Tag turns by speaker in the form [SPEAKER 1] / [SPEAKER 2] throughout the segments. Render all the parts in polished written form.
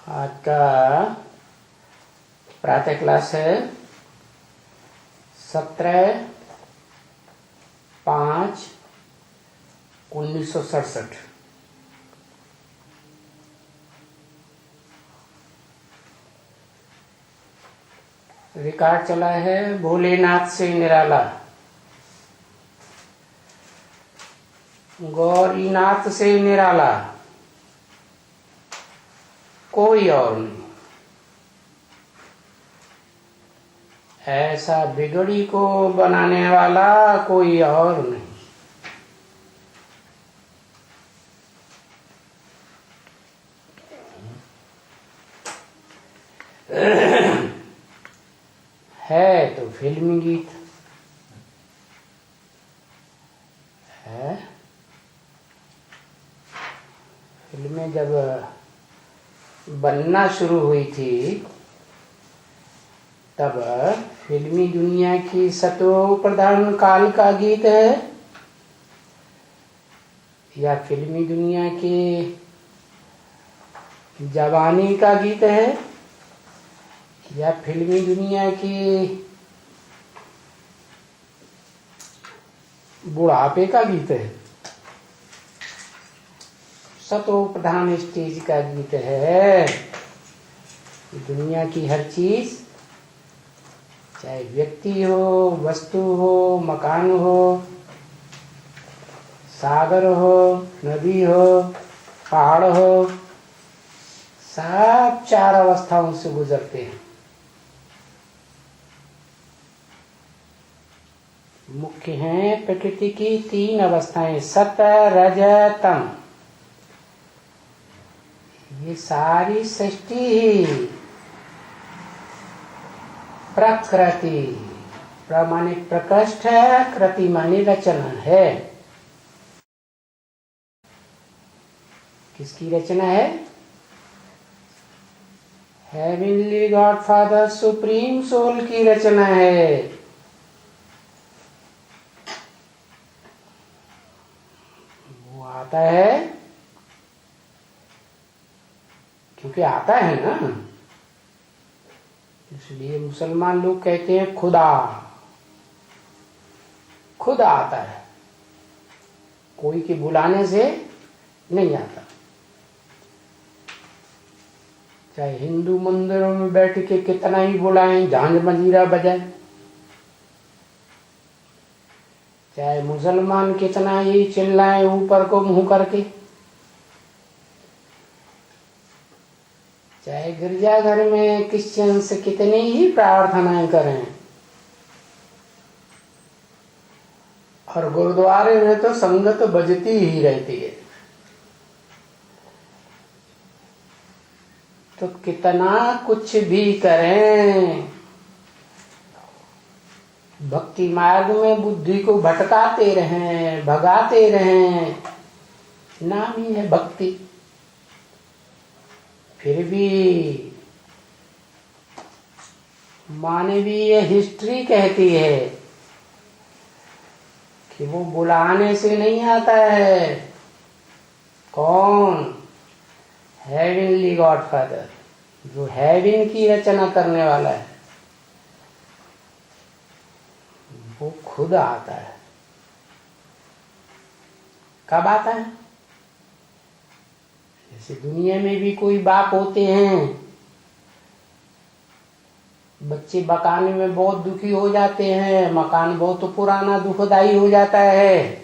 [SPEAKER 1] आज का प्रातः क्लास है 17/5/1967। रिकॉर्ड चला है भोलेनाथ से निराला, गौरीनाथ से निराला, कोई और नहीं। ऐसा बिगड़ी को बनाने वाला कोई और नहीं। है तो फिल्मी गीत है। फिल्में जब बनना शुरू हुई थी तब फिल्मी दुनिया की सतो प्रधान काल का गीत है या फिल्मी दुनिया की जवानी का गीत है या फिल्मी दुनिया की बुढ़ापे का गीत है। सतो प्रधान स्टेज का गीत है। दुनिया की हर चीज, चाहे व्यक्ति हो, वस्तु हो, मकान हो, सागर हो, नदी हो, पहाड़ हो, सब चार अवस्थाओं से गुजरते हैं। मुख्य हैं प्रकृति की तीन अवस्थाएं, सत, रज, तम। ये सारी सृष्टि ही प्रकृति, माने प्रकृष्ट है, कृति माने रचना है। किसकी रचना है? हेवनली गॉडफादर सुप्रीम सोल की रचना है। वो आता है क्योंकि आता है ना, इसलिए मुसलमान लोग कहते हैं खुदा। खुद आता है, कोई के बुलाने से नहीं आता। चाहे हिंदू मंदिरों में बैठ के कितना ही बुलाएं, झांझ मंजीरा बजाएं, चाहे मुसलमान कितना ही चिल्लाएं ऊपर को मुंह करके, चाहे गिरजाघर में क्रिश्चियन से कितनी ही प्रार्थनाएं करें, और गुरुद्वारे में तो संगत बजती ही रहती है। तो कितना कुछ भी करें, भक्ति मार्ग में बुद्धि को भटकाते रहें, भगाते रहें, नाम ही है भक्ति। फिर भी मानवीय हिस्ट्री कहती है कि वो बुलाने से नहीं आता है। कौन? हेवनली गॉडफादर, जो हेवन की रचना करने वाला है, वो खुद आता है। कब आता है? जैसे दुनिया में भी कोई बाप होते हैं, बच्चे बकाने में बहुत दुखी हो जाते हैं, मकान बहुत पुराना दुखदाई हो जाता है,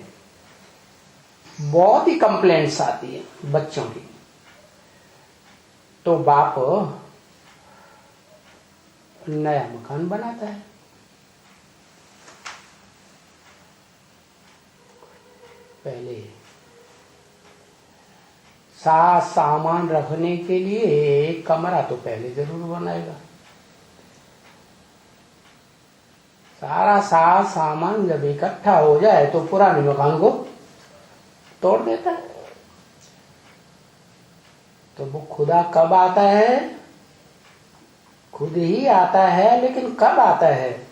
[SPEAKER 1] बहुत ही कंप्लेंट्स आती है बच्चों की, तो बाप नया मकान बनाता है। पहले सामान रखने के लिए एक कमरा तो पहले जरूर बनाएगा। सारा सामान जब इकट्ठा हो जाए तो पुराने मकान को तोड़ देता है। तो वो खुदा कब आता है? खुद ही आता है, लेकिन कब आता है?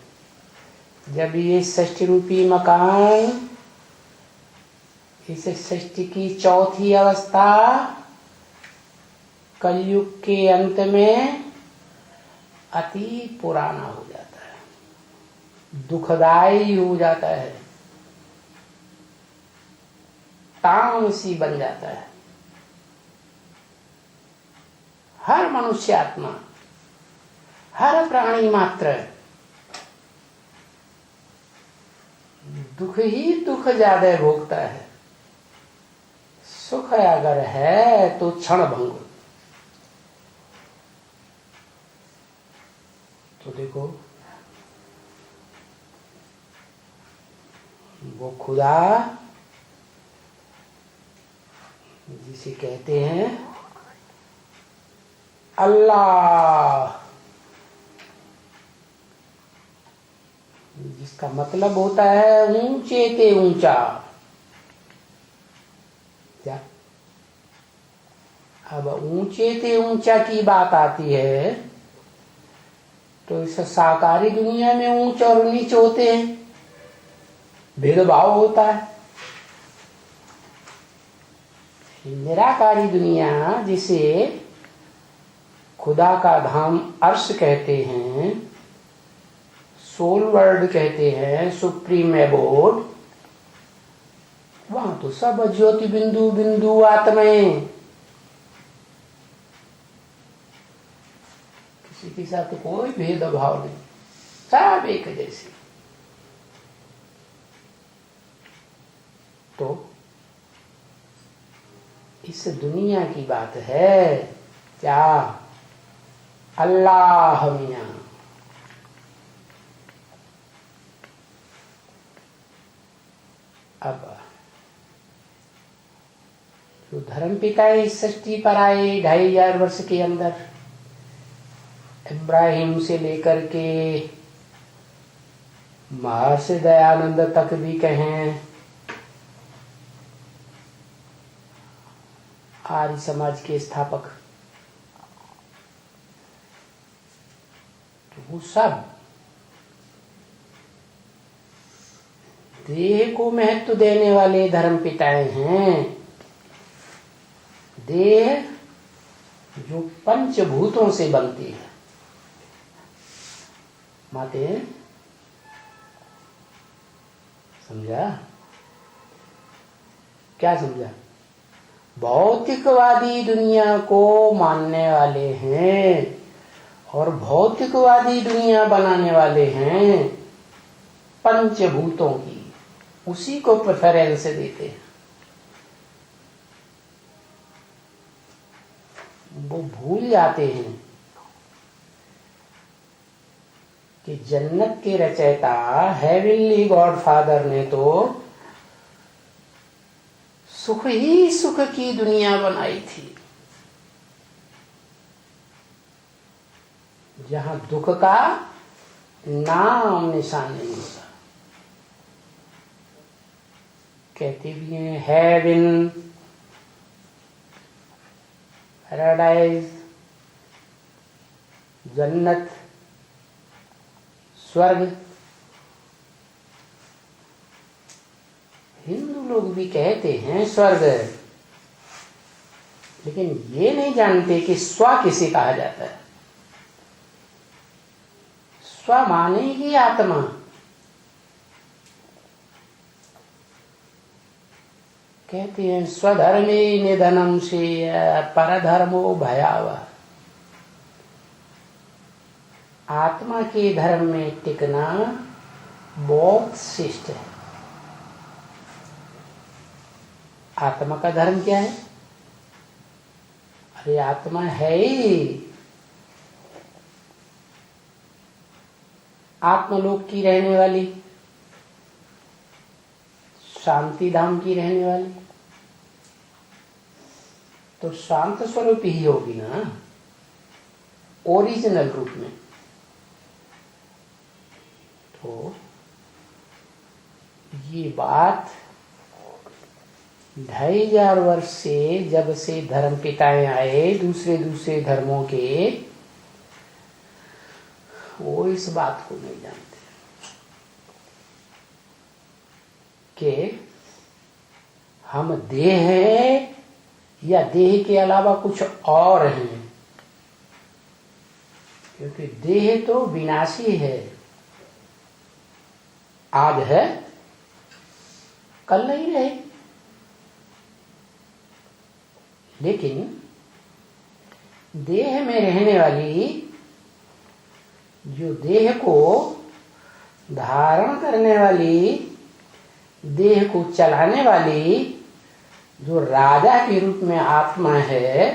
[SPEAKER 1] जब ये सृष्टि रूपी मकान, इस सृष्टि की चौथी अवस्था कलयुग के अंत में अति पुराना हो जाता है, दुखदाई हो जाता है, तामसी बन जाता है। हर मनुष्य आत्मा, हर प्राणी मात्र दुख ही दुख ज्यादा भोगता है। सुख अगर है तो क्षण भंगुर। तो देखो, वो खुदा जिसे कहते हैं अल्लाह, जिसका मतलब होता है ऊंचे ते ऊंचा। क्या? अब ऊंचे ते ऊंचा की बात आती है तो इस साकारी दुनिया में ऊंच और नीच होते हैं, भेदभाव होता है। निराकारी दुनिया जिसे खुदा का धाम अर्श कहते हैं, सोल वर्ल्ड कहते हैं, सुप्रीम एबोर्ड, वहां तो सब ज्योति बिंदु बिंदु आत्माएं, किसी के साथ तो कोई भेदभाव नहीं, सब एक जैसे। तो इस दुनिया की बात है क्या? अल्लाह मियां। अब जो धर्म पिता इस सृष्टि पर आए 2500 वर्ष के अंदर, इब्राहिम से लेकर के महर्षि दयानंद तक भी कहें, आर्य समाज के स्थापक, तो वो सब देह को महत्व देने वाले धर्म पिताएं हैं। देह जो पंचभूतों से बनती है, माते समझा? क्या समझा? भौतिकवादी दुनिया को मानने वाले हैं और भौतिकवादी दुनिया बनाने वाले हैं पंचभूतों की, उसी को प्रेफरेंस देते हैं। वो भूल जाते हैं कि जन्नत के रचयिता हेवनली गॉड फादर ने तो सुख ही सुख की दुनिया बनाई थी, जहां दुख का नाम निशान नहीं होता। कहते भी हैं हेवन, पैराडाइज, जन्नत, स्वर्ग। हिंदू लोग भी कहते हैं स्वर्ग, लेकिन ये नहीं जानते कि स्व किसे कहा जाता है। स्व माने ही आत्मा। कहते हैं स्वधर्मे निधनम से परधर्मो भयावह। आत्मा के धर्म में टिकना बहुत श्रेष्ठ है। आत्मा का धर्म क्या है? अरे आत्मा है ही आत्मलोक की रहने वाली, शांति धाम की रहने वाली, तो शांत स्वरूप ही होगी ना, ओरिजिनल रूप में। तो ये बात 2500 वर्ष से, जब से धर्म पिताएं आए दूसरे दूसरे धर्मों के, वो इस बात को नहीं जानते कि हम देह हैं या देह के अलावा कुछ और हैं, क्योंकि देह तो विनाशी है, आज है कल नहीं रहे। लेकिन देह में रहने वाली, जो देह को धारण करने वाली, देह को चलाने वाली, जो राजा के रूप में आत्मा है,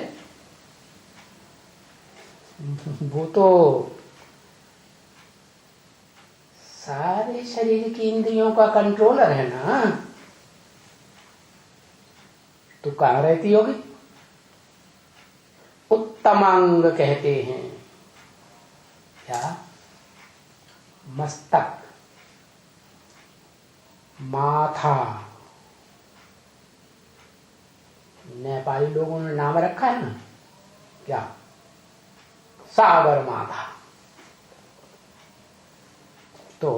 [SPEAKER 1] वो तो सारे शरीर की इंद्रियों का कंट्रोलर है ना। तो कहाँ रहती होगी? उत्तमांग कहते हैं, क्या? मस्तक, माथा। नेपाली लोगों ने नाम रखा है ना, क्या? सागर माथा। तो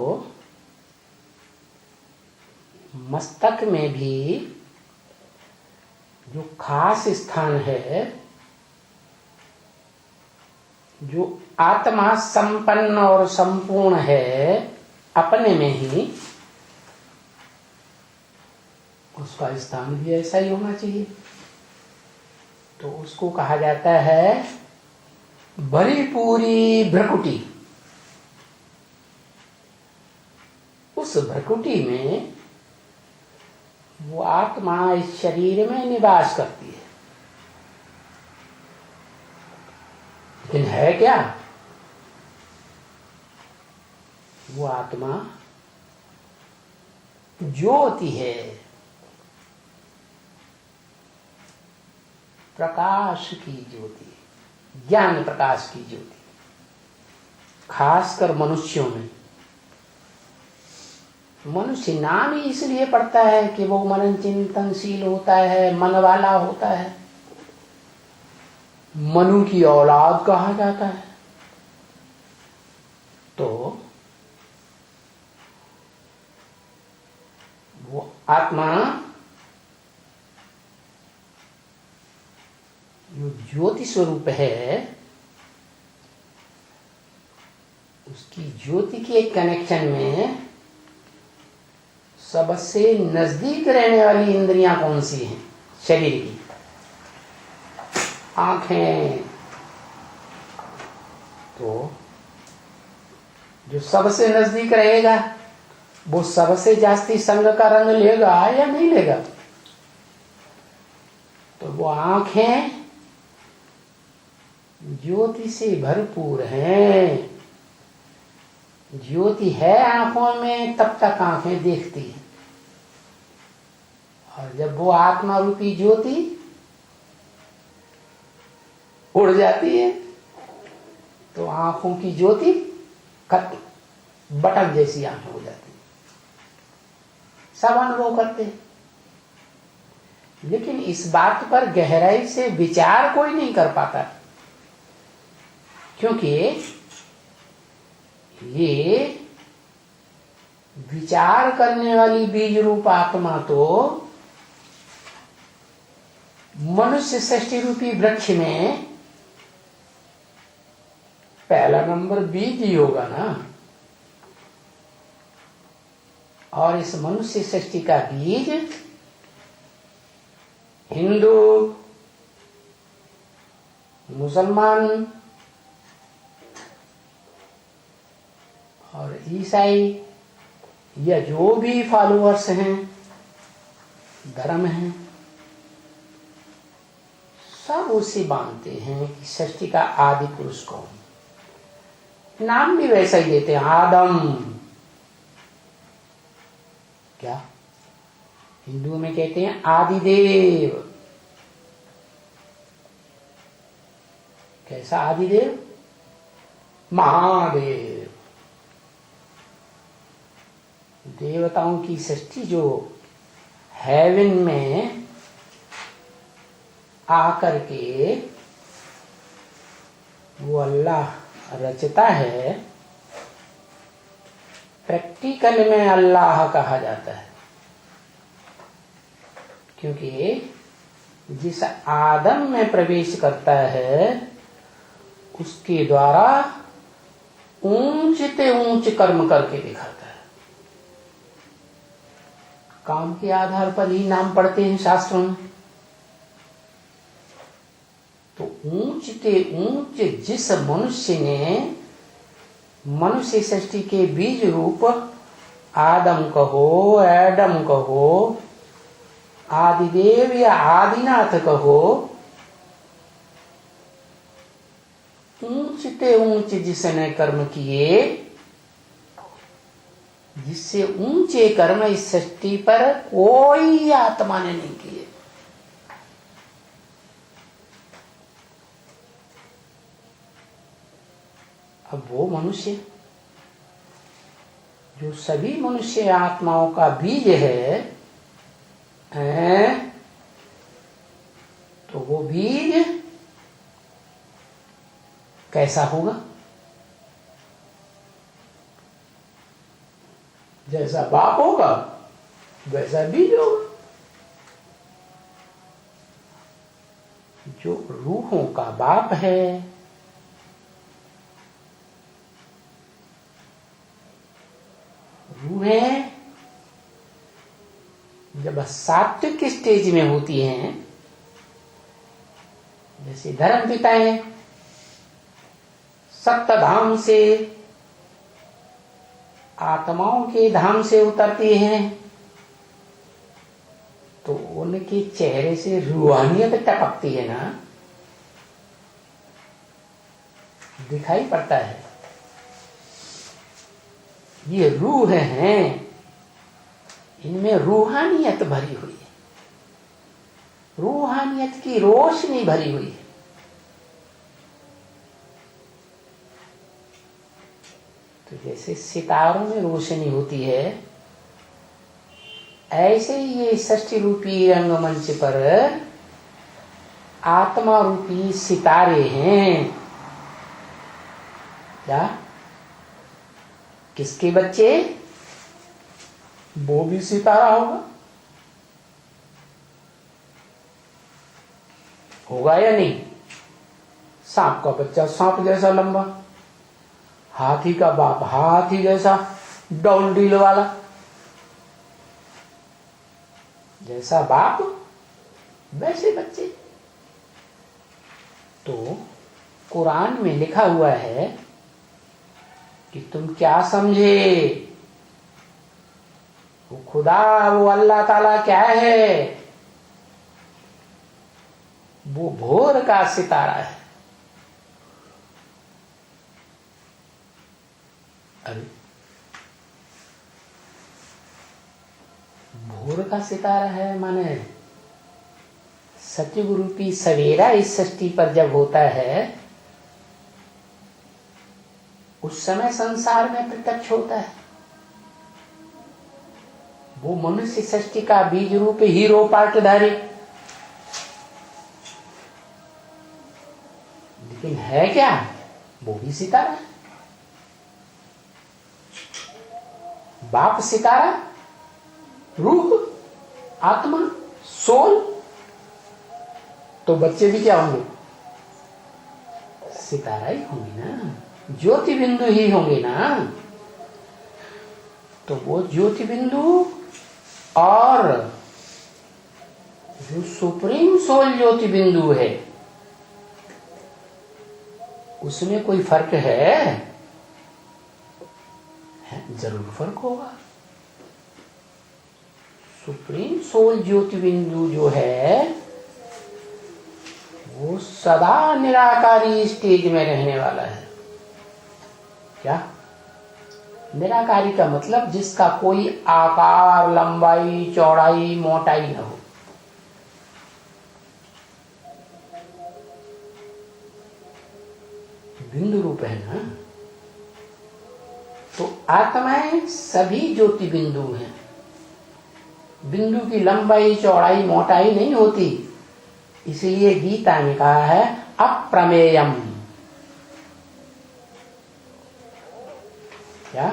[SPEAKER 1] मस्तक में भी जो खास स्थान है, जो आत्मा संपन्न और संपूर्ण है अपने में ही, उसका स्थान भी ऐसा ही होना चाहिए। तो उसको कहा जाता है भरी पूरी भ्रकुटी। उस भ्रकुटी में वो आत्मा इस शरीर में निवास करती है। लेकिन है क्या? वो आत्मा ज्योति है, प्रकाश की ज्योति, ज्ञान प्रकाश की ज्योति। खासकर मनुष्यों में, मनुष्य नाम ही इसलिए पड़ता है कि वो मनन चिंतनशील होता है, मन वाला होता है, मनु की औलाद कहा जाता है। तो वो आत्मा जो ज्योति स्वरूप है, उसकी ज्योति के एक कनेक्शन में सबसे नजदीक रहने वाली इंद्रियां कौन सी हैं? शरीर की आंखें। तो जो सबसे नजदीक रहेगा वो सबसे जास्ती संग का रंग लेगा या नहीं लेगा? तो वो आंखें ज्योति से भरपूर हैं। ज्योति है आंखों में तब तक आंखें देखती हैं, और जब वो आत्मा रूपी ज्योति उड़ जाती है तो आंखों की ज्योति बटन जैसी आंखें हो जाती है। सब अनुभव करते हैं, लेकिन इस बात पर गहराई से विचार कोई नहीं कर पाता, क्योंकि ये विचार करने वाली बीज रूप आत्मा तो मनुष्य सृष्टि रूपी वृक्ष में पहला नंबर बीज ही होगा ना। और इस मनुष्य सृष्टि का बीज हिंदू, मुसलमान और ईसाई या जो भी फॉलोअर्स हैं, धर्म हैं, सब उसे मानते हैं कि सृष्टि का आदि पुरुष कौन। नाम भी वैसा ही देते हैं, आदम। क्या हिंदुओं में कहते हैं आदिदेव। कैसा आदिदेव? महादेव। देवताओं की सृष्टि जो हेवन में आकर के वो अल्लाह रचता है, प्रैक्टिकल में अल्लाह कहा जाता है, क्योंकि जिस आदम में प्रवेश करता है उसके द्वारा ऊंच ते ऊंच कर्म करके दिखाता है। काम के आधार पर ही नाम पढ़ते हैं शास्त्रों में। तो ऊंच ते ऊंच जिस मनुष्य ने मनुष्य सृष्टि के बीज रूप आदम कहो, एडम कहो, आदिदेव या आदिनाथ कहो, ऊंच ते ऊंच जिसने कर्म किए, जिससे ऊंचे कर्म इस सृष्टि पर कोई आत्मा ने नहीं किए। अब वो मनुष्य जो सभी मनुष्य आत्माओं का बीज है, तो वो बीज कैसा होगा? जैसा बाप होगा वैसा बीज होगा। जो रूहों का बाप है, रूहें जब सात्विक स्टेज में होती हैं, जैसे धर्म पिताएं सप्त धाम से आत्माओं के धाम से उतरती हैं, तो उनके चेहरे से रूहानियत टपकती है ना, दिखाई पड़ता है। ये रूह हैं, इनमें रूहानियत भरी हुई है, रूहानियत की रोशनी भरी हुई है। तो जैसे सितारों में रोशनी होती है, ऐसे ही ये षष्ठी रूपी रंगमंच पर आत्मा रूपी सितारे हैं। क्या? किसके बच्चे? वो भी सितारा होगा, होगा या नहीं? सांप का बच्चा सांप जैसा लंबा, हाथी का बाप हाथी जैसा डौल डील वाला। जैसा बाप वैसे बच्चे। तो कुरान में लिखा हुआ है कि तुम क्या समझे, वो खुदा, वो अल्लाह ताला क्या है? वो भोर का सितारा है। अरे भोर का सितारा है माने सतयुग रूपी सवेरा इस सृष्टि पर जब होता है, उस समय संसार में प्रत्यक्ष होता है। वो मनुष्य सृष्टि का बीज रूप हीरो पार्टधारी, लेकिन है क्या? वो भी सितारा है। बाप सितारा, रूह, आत्मा, सोल, तो बच्चे भी क्या होंगे? सितारा ही होंगे ना, ज्योति बिंदु ही होंगे ना। तो वो ज्योति बिंदु और जो सुप्रीम सोल ज्योति बिंदु है, उसमें कोई फर्क है? जरूर फर्क होगा। सुप्रीम सोल ज्योति बिंदु जो है वो सदा निराकारी स्टेज में रहने वाला है। क्या? निराकारी का मतलब जिसका कोई आकार, लंबाई, चौड़ाई, मोटाई न हो। बिंदु रूप है ना। तो आत्माएं सभी ज्योति बिंदु हैं। बिंदु की लंबाई, चौड़ाई, मोटाई नहीं होती, इसलिए गीता ने कहा है अप्रमेयम। क्या?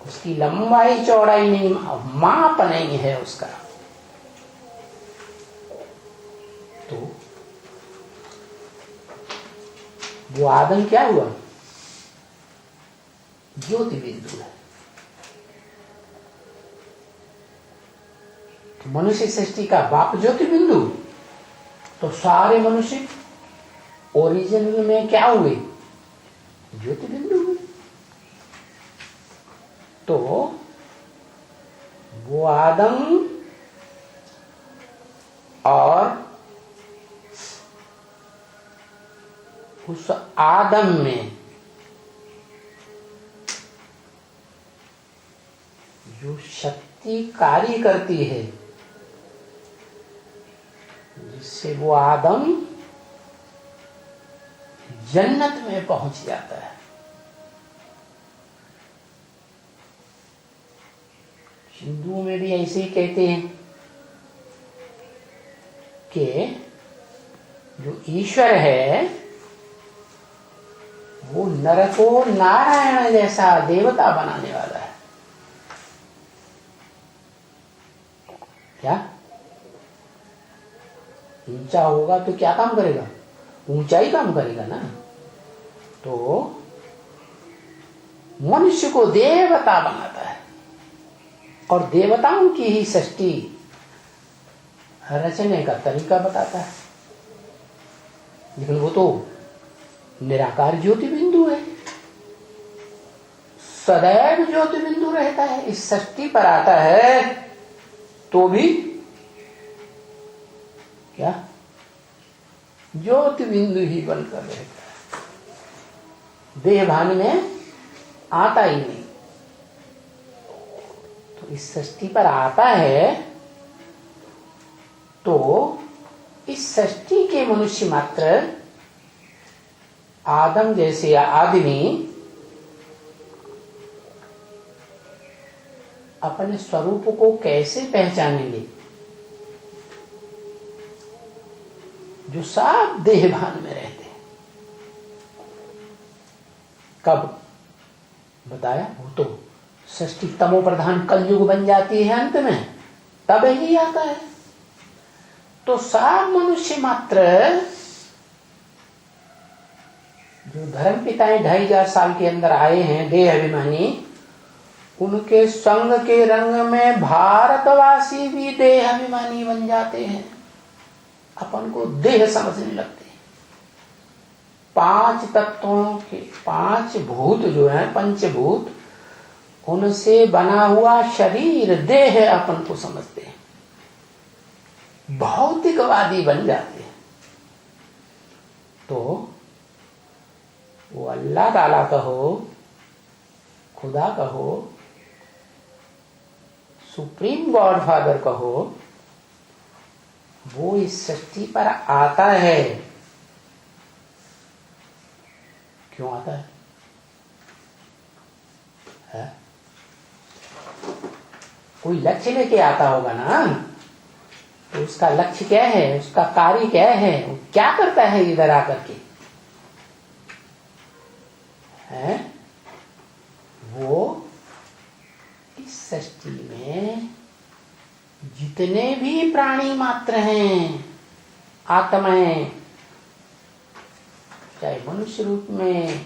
[SPEAKER 1] उसकी लंबाई चौड़ाई नहीं, माप नहीं है उसका। तो वो आदम क्या हुआ? ज्योति बिंदु है। तो मनुष्य सृष्टि का बाप ज्योति बिंदु, तो सारे मनुष्य ओरिजिन में क्या हुए? ज्योति बिंदु हुए। तो वो आदम और उस आदम में जो शक्ति कार्य करती है, जिससे वो आदम जन्नत में पहुंच जाता है। हिंदुओं में भी ऐसे ही कहते हैं कि जो ईश्वर है वो नर को नारायण जैसा देवता बनाने वाला है। क्या? ऊंचा होगा तो क्या काम करेगा? ऊंचा ही काम करेगा ना। तो मनुष्य को देवता बनाता है और देवताओं की ही सृष्टि रचने का तरीका बताता है। लेकिन वो तो निराकार ज्योति बिंदु है, सदैव ज्योति बिंदु रहता है। इस सृष्टि पर आता है तो भी क्या? ज्योति बिंदु ही बनकर रहता है, देह भान में आता ही नहीं। तो इस सृष्टि पर आता है तो इस सृष्टि के मनुष्य मात्र आदम जैसे आदमी अपने स्वरूप को कैसे पहचानेंगे? जो सब देहभान में रहते हैं। कब बताया? वो तो सृष्टि तमो प्रधान कलयुग बन जाती है अंत में, तब ही आता है। तो सब मनुष्य मात्र जो धर्म पिताएं 2500 साल के अंदर आए हैं देह अभिमानी, उनके संग के रंग में भारतवासी भी देह अभिमानी बन जाते हैं, अपन को देह समझने लगते हैं। 5 तत्वों के 5 भूत जो है, पंचभूत, उनसे बना हुआ शरीर देह अपन को समझते हैं, भौतिकवादी बन जाते हैं। तो वो अल्लाह ताला कहो, खुदा कहो, सुप्रीम गॉड फादर कहो, वो इस सृष्टि पर आता है। क्यों आता है? कोई लक्ष्य लेके आता होगा ना। तो उसका लक्ष्य क्या है? उसका कार्य क्या है? वो क्या करता है इधर आकर के? है वो इस सृष्टि में जितने भी प्राणी मात्र हैं, आत्माएं, चाहे मनुष्य रूप में,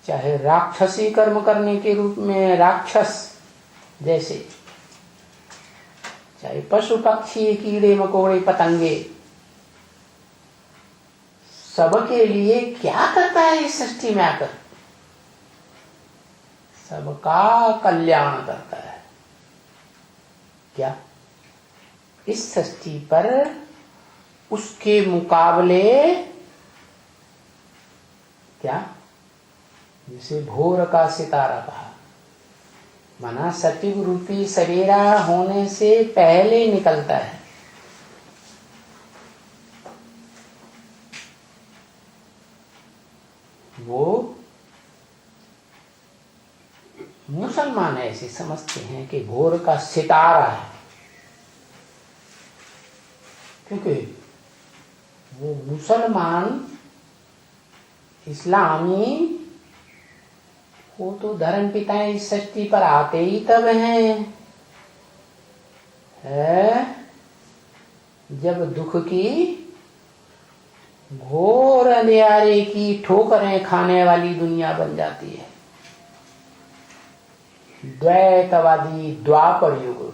[SPEAKER 1] चाहे राक्षसी कर्म करने के रूप में राक्षस जैसे, चाहे पशु पक्षी कीड़े मकोड़े पतंगे, सबके लिए क्या करता है इस सृष्टि में आकर? सबका कल्याण करता है। क्या? इस सृष्टि पर उसके मुकाबले क्या? जिसे भोर का सितारा कहा, माना सतयुग रूपी सवेरा होने से पहले निकलता है। वो मुसलमान ऐसे समझते हैं कि भोर का सितारा है, क्योंकि वो मुसलमान इस्लामी, वो तो धर्म पिताएं इस सृष्टि पर आते ही तब हैं, है जब दुख की घोर अंधियारे की ठोकरें खाने वाली दुनिया बन जाती है। द्वैतवादी द्वापर युग,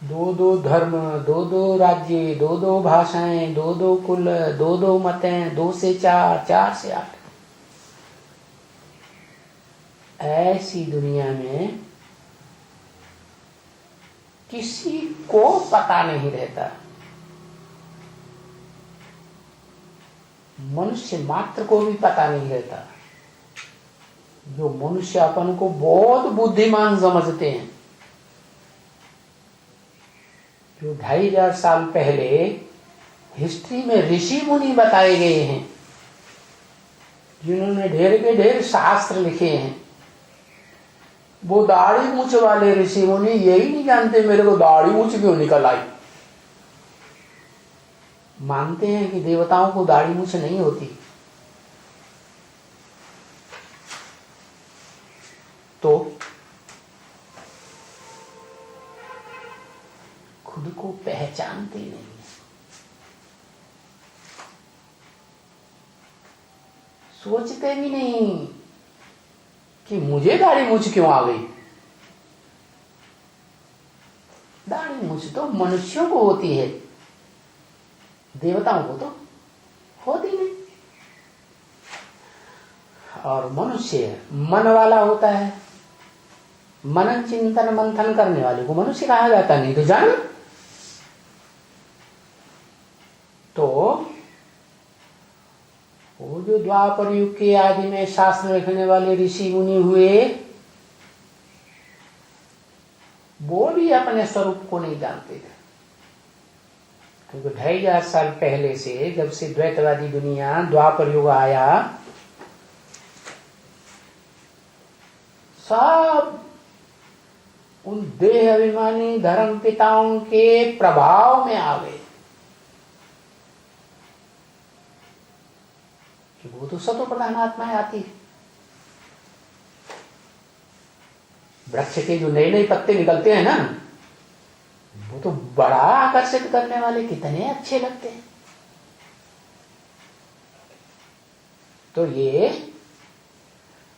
[SPEAKER 1] दो दो धर्म, दो दो राज्य, दो दो भाषाएं, दो दो कुल, दो दो मतें, 2 से 4, 4 से 8, ऐसी दुनिया में किसी को पता नहीं रहता, मनुष्य मात्र को भी पता नहीं रहता। जो मनुष्य अपन को बहुत बुद्धिमान समझते हैं, जो 2500 साल पहले हिस्ट्री में ऋषि मुनि बताए गए हैं, जिन्होंने ढेर के ढेर शास्त्र लिखे हैं, वो दाढ़ी मूछ वाले ऋषि मुनि यही नहीं जानते मेरे को दाढ़ी मूछ क्यों निकल आई। मानते हैं कि देवताओं को दाढ़ी मूछ नहीं होती, तो खुद को पहचानते नहीं, सोचते भी नहीं कि मुझे दाढ़ी मूछ क्यों आ गई। दाढ़ी मूछ तो मनुष्यों को होती है, देवताओं को तो होती नहीं। और मनुष्य मन वाला होता है, मनन चिंतन मंथन करने वाले को मनुष्य कहा जाता, नहीं तो जान। तो वो जो द्वापर युग के आदि में शास्त्र लिखने वाले ऋषि मुनि हुए, वो भी अपने स्वरूप को नहीं जानते थे। क्योंकि 2500 साल पहले से, जब से द्वैतवादी दुनिया द्वापर युग आया, सब उन देह अभिमानी धर्म पिताओं के प्रभाव में आ गए कि वो तो सतो प्रधान आत्माएं आती है। वृक्ष के जो नए नए पत्ते निकलते हैं ना, वो तो बड़ा आकर्षित करने वाले, कितने अच्छे लगते हैं। तो ये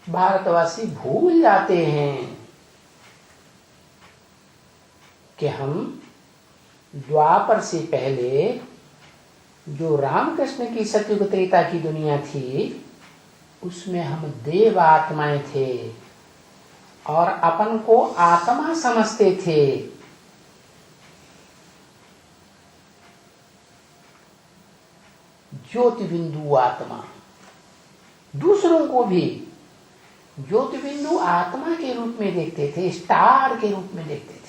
[SPEAKER 1] भारतवासी भूल जाते हैं कि हम द्वापर से पहले जो रामकृष्ण की सतयुग त्रेता की दुनिया थी, उसमें हम देव आत्माएं थे और अपन को आत्मा समझते थे। ज्योति बिंदु आत्मा, दूसरों को भी ज्योति बिंदु आत्मा के रूप में देखते थे, स्टार के रूप में देखते थे।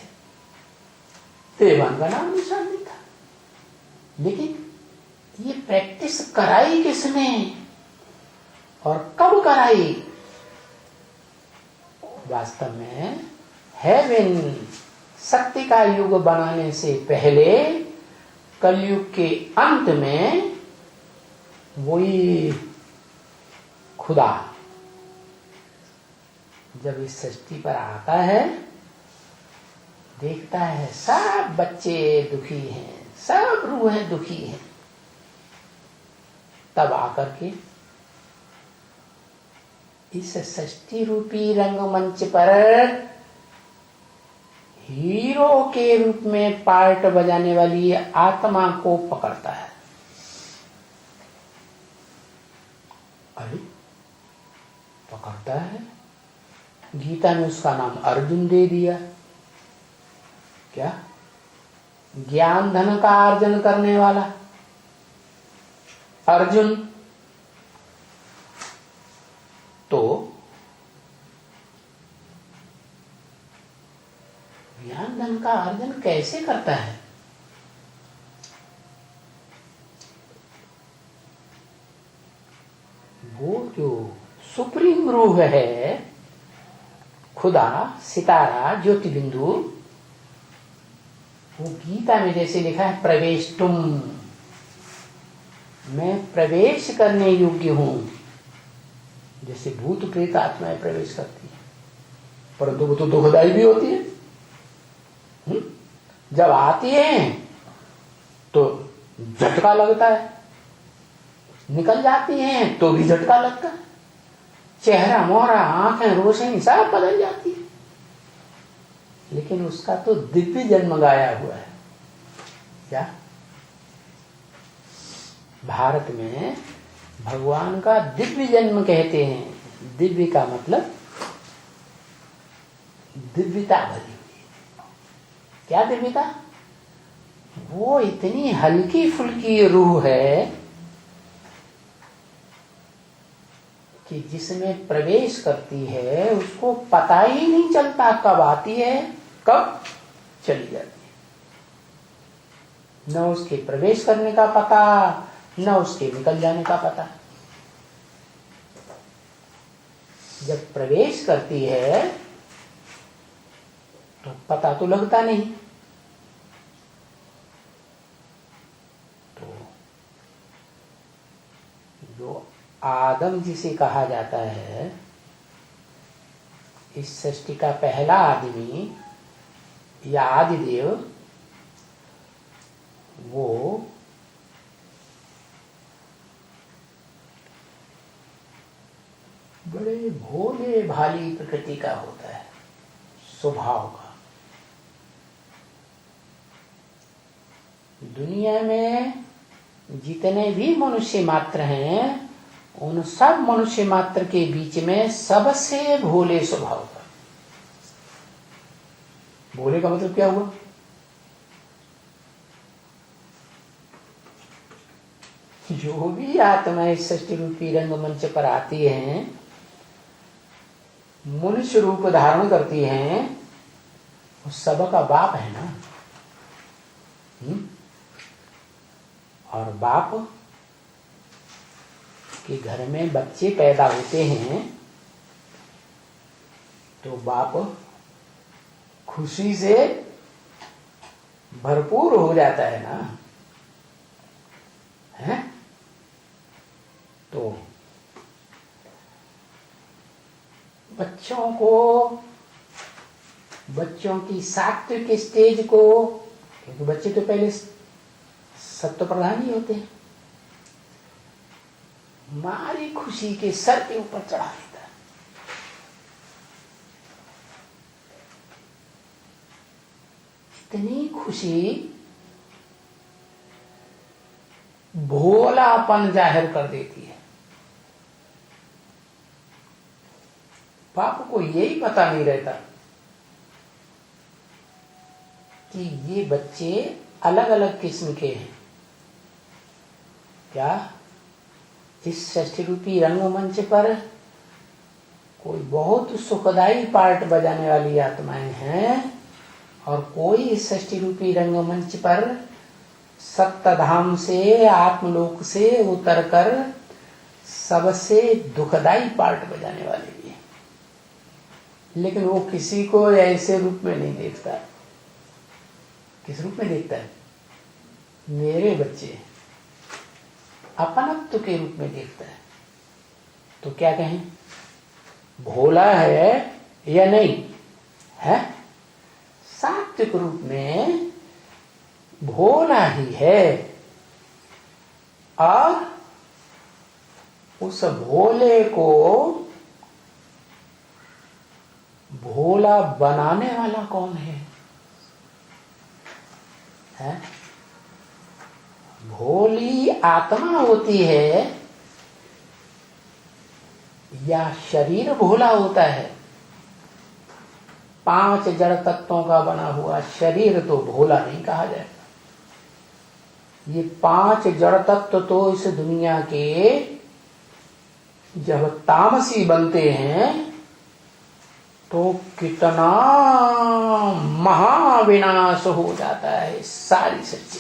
[SPEAKER 1] देवान का नाम निशान नहीं था, लेकिन ये प्रैक्टिस कराई किसने और कब कराई? वास्तव में हेवन शक्ति का युग बनाने से पहले, कलयुग के अंत में, वही खुदा जब इस सृष्टि पर आता है, देखता है सब बच्चे दुखी हैं, सब रूहें दुखी हैं, तब आकर के इस सृष्टि रूपी रंगमंच पर हीरो के रूप में पार्ट बजाने वाली आत्मा को पकड़ता है। अरे पकड़ता है, गीता में उसका नाम अर्जुन दे दिया। क्या? ज्ञान धन का अर्जन करने वाला अर्जुन। तो ज्ञान धन का अर्जन कैसे करता है? वो जो सुप्रीम रूह है, खुदा, सितारा, ज्योति बिंदु, वो गीता में जैसे लिखा है प्रवेश तुम, मैं प्रवेश करने योग्य हूं, जैसे भूत प्रेत आत्माएं प्रवेश करती है, परंतु वो तो दुखदायी भी होती है। जब आती है तो झटका लगता है, निकल जाती हैं तो भी झटका लगता है, चेहरा मोहरा आंखें रोशनी सब बदल जाती है। लेकिन उसका तो दिव्य जन्म गाया हुआ है। क्या भारत में भगवान का दिव्य जन्म कहते हैं। दिव्य का मतलब दिव्यता भरी हुई। क्या दिव्यता? वो इतनी हल्की फुल्की रूह है कि जिसमें प्रवेश करती है उसको पता ही नहीं चलता कब आती है कब चली जाती है। न उसके प्रवेश करने का पता, न उसके निकल जाने का पता। जब प्रवेश करती है तो पता तो लगता नहीं। तो जो आदम जिसे कहा जाता है, इस सृष्टि का पहला आदमी या आदिदेव, वो बड़े भोले भाली प्रकृति का होता है, स्वभाव का। दुनिया में जितने भी मनुष्य मात्र हैं, उन सब मनुष्य मात्र के बीच में सबसे भोले स्वभाव का। भोले का मतलब क्या हुआ? जो भी आत्मा इस सृष्टि रूपी रंगमंच पर आती हैं, मनुष्य रूप धारण करती हैं, वो सबका बाप है ना। और बाप के घर में बच्चे पैदा होते हैं तो बाप खुशी से भरपूर हो जाता है ना, है? तो बच्चों की सात्विक स्टेज को, क्योंकि बच्चे तो पहले सत्व प्रधान ही होते हैं, मारी खुशी के सर के ऊपर चढ़ा देता है। इतनी खुशी भोलापन जाहिर कर देती है। बाप को यही पता नहीं रहता कि ये बच्चे अलग अलग किस्म के हैं। क्या इस षष्ठी रूपी रंगमंच पर कोई बहुत सुखदायी पार्ट बजाने वाली आत्माएं हैं, और कोई इस षष्ठी रूपी रंगमंच पर सप्तधाम से, आत्मलोक से उतरकर सबसे दुखदाई पार्ट बजाने वाले भी हैं। लेकिन वो किसी को ऐसे रूप में नहीं देखता। किस रूप में देखता है? मेरे बच्चे अपनत्व के रूप में देखता है। तो क्या कहें, भोला है या नहीं है? सात्विक रूप में भोला ही है, और उस भोले को भोला बनाने वाला कौन है? है? भोली आत्मा होती है या शरीर भोला होता है? 5 जड़ तत्वों का बना हुआ शरीर तो भोला नहीं कहा जाएगा। ये 5 जड़ तत्व तो इस दुनिया के जब तामसी बनते हैं तो कितना महाविनाश हो जाता है सारी सृष्टि।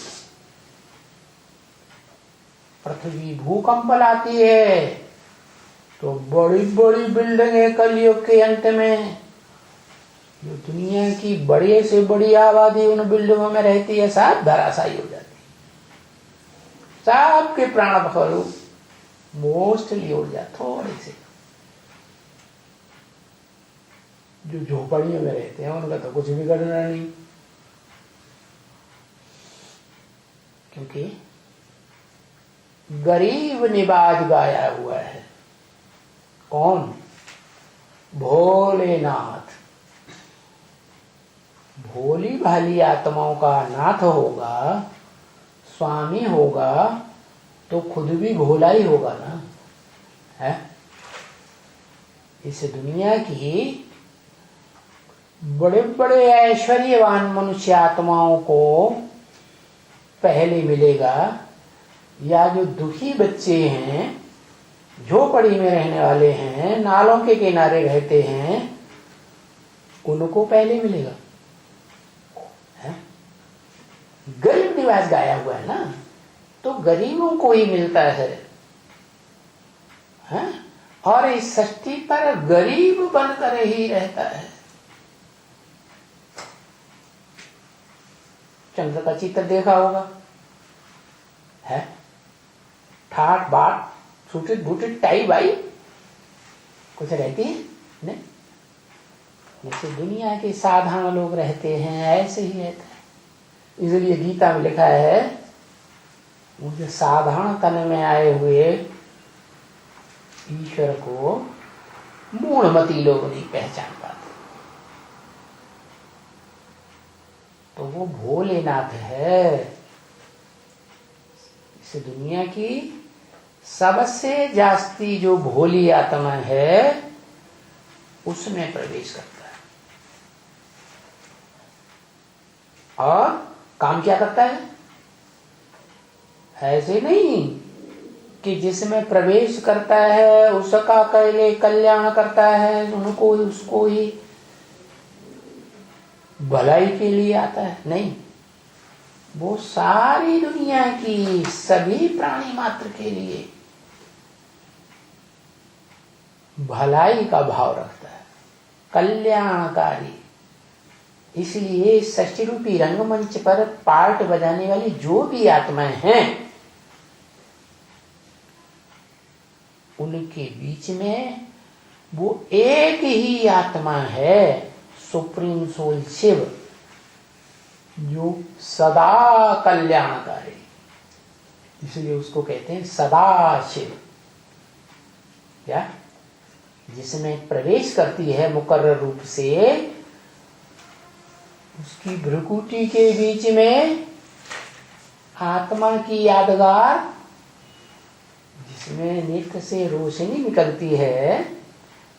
[SPEAKER 1] पृथ्वी भूकंप लाती है तो बड़ी बड़ी बिल्डिंगें कलयुग के अंत में, जो दुनिया की बड़ी से बड़ी आबादी उन बिल्डिंगों में रहती है, सब धराशायी हो जाती है। सबके प्राण पखरू मोस्टली उड़ जाते, थोड़े से। जो झोपड़ियों में रहते हैं उनका तो कुछ बिगड़ना नहीं। क्योंकि गरीब निवाज गाया हुआ है। कौन? भोलेनाथ। भोली भाली आत्माओं का नाथ होगा, स्वामी होगा, तो खुद भी भोला ही होगा ना, है? इस दुनिया की बड़े बड़े ऐश्वर्यवान मनुष्य आत्माओं को पहले मिलेगा, या जो दुखी बच्चे हैं, झोपड़ी में रहने वाले हैं, नालों के किनारे रहते हैं, उनको पहले मिलेगा, है? गरीब निवास गाया हुआ है ना, तो गरीबों को ही मिलता है, है? और इस सृष्टि पर गरीब बनकर ही रहता है। चंद्र का चित्र देखा होगा, है? ठाट बाट छूटित बूटित टाई बाई कुछ रहती है नहीं। जैसे दुनिया के साधारण लोग रहते हैं, ऐसे ही रहता है। इसलिए गीता में लिखा है, मुझे साधारण तन में आए हुए ईश्वर को मूढ़मती लोग नहीं पहचान पाते। तो वो भोलेनाथ है। इस दुनिया की सबसे जास्ती जो भोली आत्मा है, उसमें प्रवेश करता है। और काम क्या करता है? ऐसे नहीं कि जिसमें प्रवेश करता है उसका पहले कल्याण करता है, उनको उसको ही भलाई के लिए आता है, नहीं। वो सारी दुनिया की सभी प्राणी मात्र के लिए भलाई का भाव रखता है, कल्याणकारी। इसलिए षष्ठी रूपी रंगमंच पर पार्ट बजाने वाली जो भी आत्माएं हैं, उनके बीच में वो एक ही आत्मा है, सुप्रीम सोल शिव, जो सदा कल्याणकारी। इसलिए उसको कहते हैं सदा शिव। क्या? जिसमें प्रवेश करती है मुकर्रर रूप से, उसकी भ्रुकुटी के बीच में आत्मा की यादगार, जिसमें नेत्र से रोशनी निकलती है,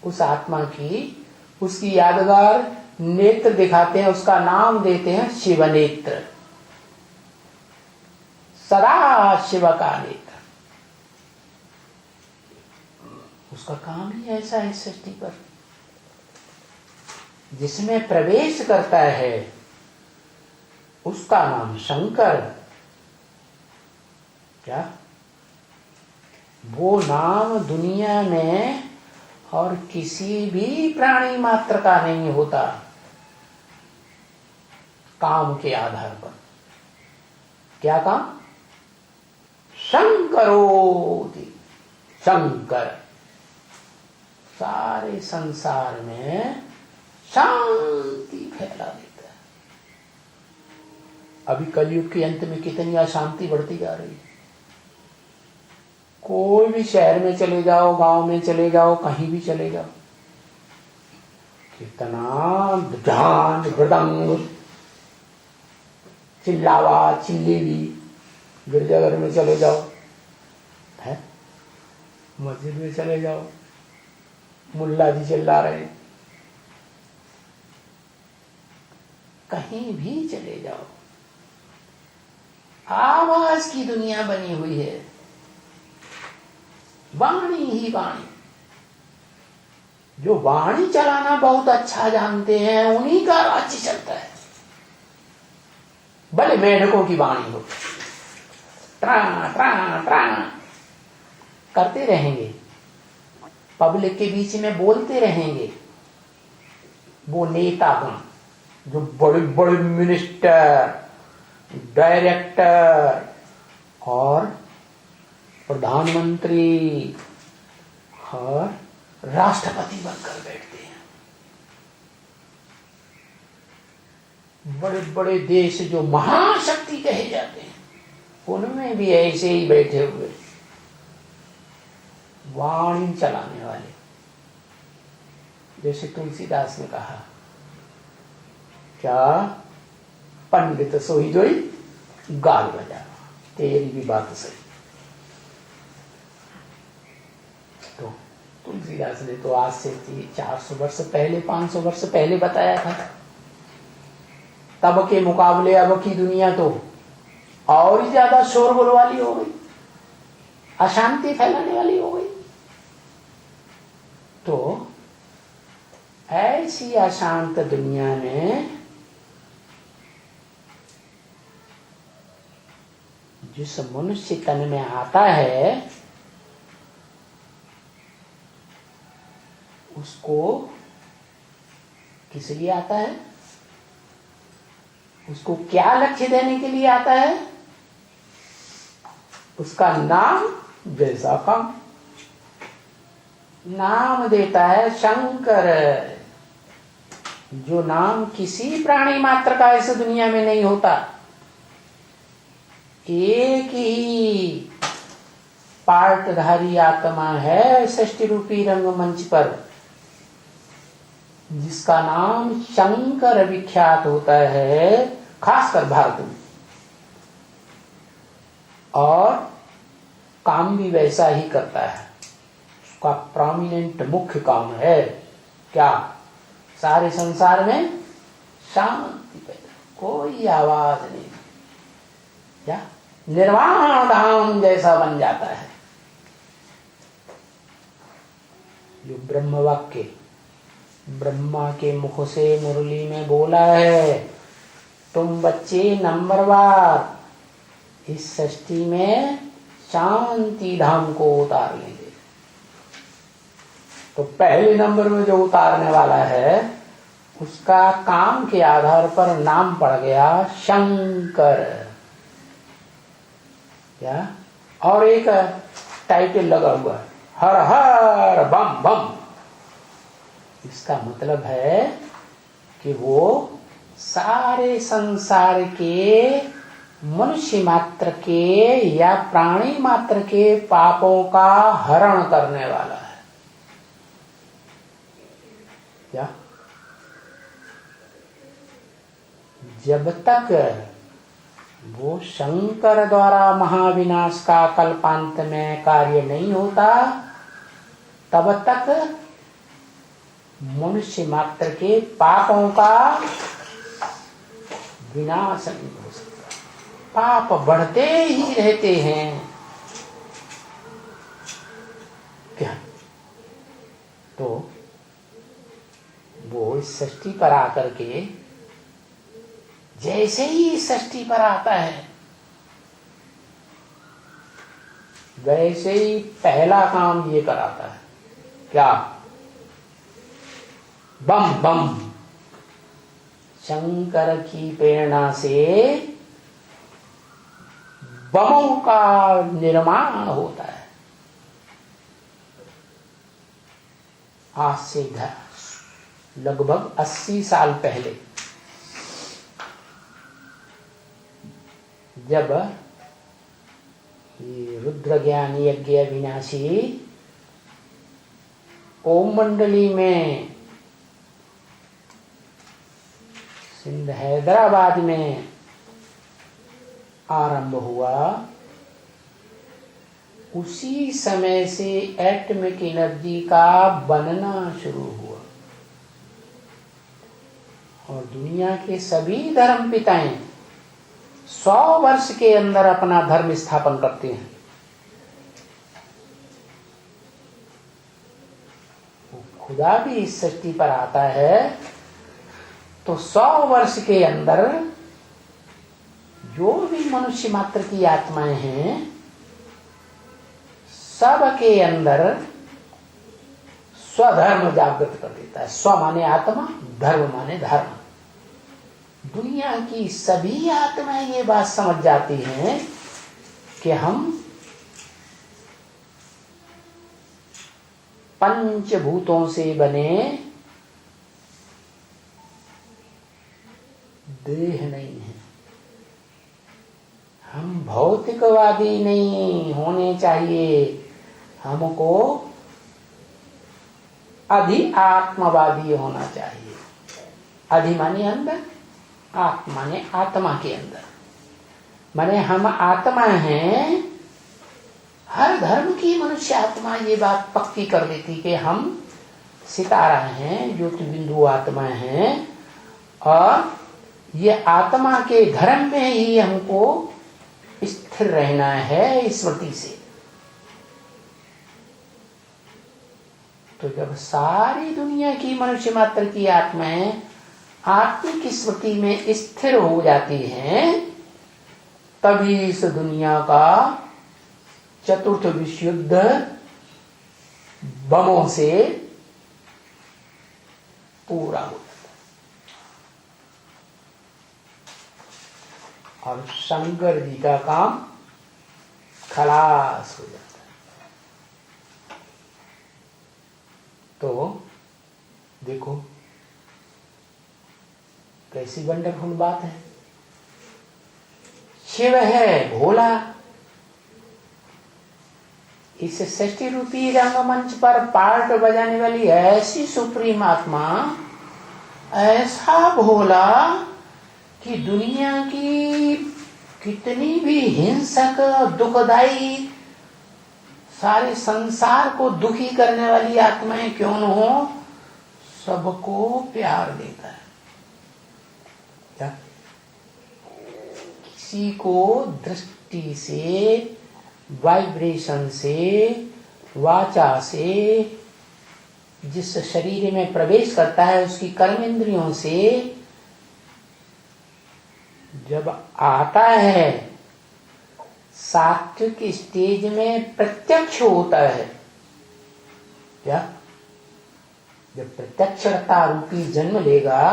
[SPEAKER 1] उस आत्मा की, उसकी यादगार नेत्र दिखाते हैं, उसका नाम देते हैं शिव नेत्र, सदा शिव का नेत्र। उसका काम ही ऐसा है सृष्टि पर। जिसमें प्रवेश करता है उसका नाम शंकर। क्या? वो नाम दुनिया में और किसी भी प्राणी मात्र का नहीं होता, काम के आधार पर। क्या काम? शंकरोति, शंकर सारे संसार में शांति फैला देता है। अभी कलयुग के अंत में कितनी अशांति बढ़ती जा रही है। कोई भी शहर में चले जाओ, गांव में चले जाओ, कहीं भी चले जाओ, कितना झांझ मृदंग, चिल्लावा चिल्लेवी। गिरजाघर में चले जाओ, है, मस्जिद में चले जाओ, मुल्ला जी चिल्ला रहे, कहीं भी चले जाओ, आवाज की दुनिया बनी हुई है, वाणी ही वाणी। जो वाणी चलाना बहुत अच्छा जानते हैं, उन्हीं का राज्य चलता है। भले मेढकों की वाणी हो, ट्रा ट्रा ट्रा करते रहेंगे, पब्लिक के बीच में बोलते रहेंगे। वो नेतागण जो बड़े बड़े मिनिस्टर, डायरेक्टर और प्रधानमंत्री और राष्ट्रपति बनकर बैठते हैं, बड़े बड़े देश जो महाशक्ति कहे जाते हैं, उनमें भी ऐसे ही बैठे हुए वाणी चलाने वाले, जैसे तुलसीदास ने कहा, क्या पंडित सोई जोई गाल बजा, तेरी भी बात सही। तो तुलसीदास ने तो आज से 400 वर्ष पहले, 500 वर्ष पहले बताया था। तब के मुकाबले अब की दुनिया तो और ही ज्यादा शोरगुल वाली हो गई, अशांति फैलाने वाली हो गई। तो ऐसी अशांत दुनिया में जिस मनुष्य तन में आता है उसको किस लिए आता है, उसको क्या लक्ष्य देने के लिए आता है? उसका नाम जैसा काम, नाम देता है शंकर, जो नाम किसी प्राणी मात्र का इस दुनिया में नहीं होता। एक ही पार्टधारी आत्मा है सृष्टि रूपी रंगमंच पर, जिसका नाम शंकर विख्यात होता है, खासकर भारत में। और काम भी वैसा ही करता है, उसका प्रोमिनेंट मुख्य काम है क्या? सारे संसार में शांति पैदा, कोई आवाज नहीं, क्या निर्वाण धाम जैसा बन जाता है। जो ब्रह्म वाक्य ब्रह्मा के मुख से मुरली में बोला है, तुम बच्चे नंबरवार इस सृष्टि में शांति धाम को उतार लेंगे। तो पहले नंबर में जो उतारने वाला है उसका काम के आधार पर नाम पड़ गया शंकर, क्या? और एक टाइटल लगा हुआ है, हर हर बम बम। इसका मतलब है कि वो सारे संसार के मनुष्य मात्र के या प्राणी मात्र के पापों का हरण करने वाला है, क्या? जब तक वो शंकर द्वारा महाविनाश का कल्पांत में कार्य नहीं होता, तब तक मनुष्य मात्र के पापों का विनाश नहीं हो सकता। पाप बढ़ते ही रहते हैं, क्या? तो वो इस सृष्टि पर आकर के जैसे ही इस सृष्टि पर आता है वैसे ही पहला काम ये कराता है, क्या? बम बम। शंकर की प्रेरणा से बमों का निर्माण होता है। आज से लगभग 80 साल पहले जब ये रुद्र ज्ञान यज्ञ अविनाशी ओम मंडली में सिंध हैदराबाद में आरंभ हुआ, उसी समय से एटॉमिक एनर्जी का बनना शुरू हुआ और दुनिया के सभी धर्म पिताएं 100 वर्ष के अंदर अपना धर्म स्थापन करते हैं। खुदा भी इस सृष्टि पर आता है तो 100 वर्ष के अंदर जो भी मनुष्य मात्र की आत्माएं हैं सब के अंदर स्वधर्म जागृत कर देता है। स्व माने आत्मा, धर्म माने धर्म। दुनिया की सभी आत्माएं ये बात समझ जाती हैं कि हम पंचभूतों से बने देह नहीं है, हम भौतिकवादी नहीं होने चाहिए, हमको अधि आत्मवादी होना चाहिए। अधि माने अंदर, आत्मा माने आत्मा के अंदर, माने हम आत्मा हैं। हर धर्म की मनुष्य आत्मा ये बात पक्की कर देती कि हम सितारा हैं, ज्योति बिंदु आत्मा हैं, और ये आत्मा के धर्म में ही हमको स्थिर रहना है स्मृति से। तो जब सारी दुनिया की मनुष्य मात्र की आत्माएं आत्मिक स्मृति में स्थिर हो जाती हैं, तभी इस दुनिया का चतुर्थ विश्व युद्ध बमों से पूरा हो जाता है और शंकर जी का काम खलास हो जाता है। तो देखो कैसी वंडरफुल बात है। शिव है भोला, इस 60 रूपी रंगमंच पर पार्ट बजाने वाली ऐसी सुप्रीम आत्मा, ऐसा भोला कि दुनिया की कितनी भी हिंसक दुखदाई सारे संसार को दुखी करने वाली आत्माएं क्यों न हो, सबको प्यार देता है। क्या किसी को दृष्टि से, वाइब्रेशन से, वाचा से, जिस शरीर में प्रवेश करता है उसकी कर्मेंद्रियों से जब आता है, सात्विक स्टेज में प्रत्यक्ष होता है। क्या जब प्रत्यक्षता रूपी जन्म लेगा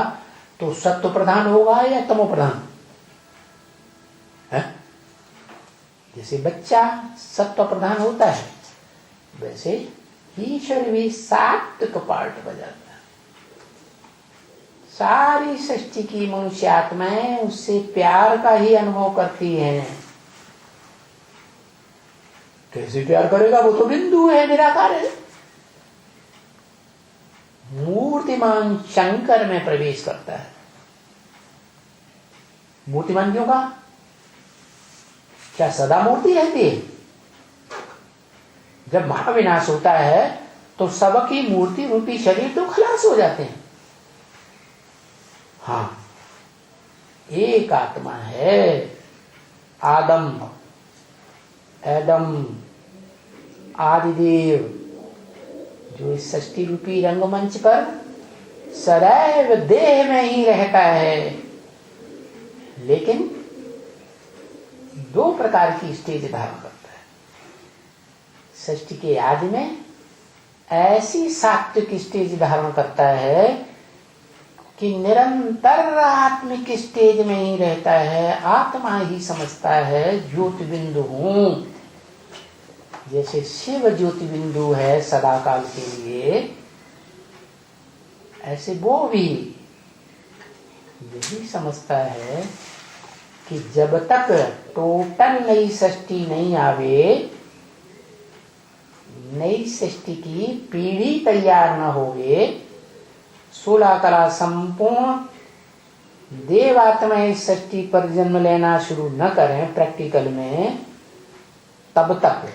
[SPEAKER 1] तो सत्व प्रधान होगा या तमो प्रधान है? जैसे बच्चा सत्व प्रधान होता है, वैसे ईश्वर भी सात्विक पार्ट बजाता है। सारी सृष्टि की मनुष्य आत्माएं उससे प्यार का ही अनुभव करती हैं। कैसे प्यार करेगा? वो तो बिंदु है, निराकार है। मूर्तिमान शंकर में प्रवेश करता है। मूर्तिमान क्यों कहा? क्या सदा मूर्ति रहती है? जब महाविनाश होता है तो सबकी मूर्ति रूपी शरीर तो खलास हो जाते हैं। हाँ, एक आत्मा है, आदम आदिदेव, जो इस सृष्टि रूपी रंगमंच पर सदैव देह में ही रहता है, लेकिन दो प्रकार की स्टेज धारण करता है। सृष्टि के आदि में ऐसी सात्विक स्टेज धारण करता है कि निरंतर आत्मिक स्टेज में ही रहता है। आत्मा ही समझता है ज्योति बिंदु हूं। जैसे शिव ज्योति बिंदु है सदा काल के लिए, ऐसे वो भी यही समझता है कि जब तक टोटल नई सृष्टि नहीं आवे, नई सृष्टि की पीढ़ी तैयार न होवे, 16 कला संपूर्ण देवात्मा इस सृष्टि पर जन्म लेना शुरू न करें प्रैक्टिकल में, तब तक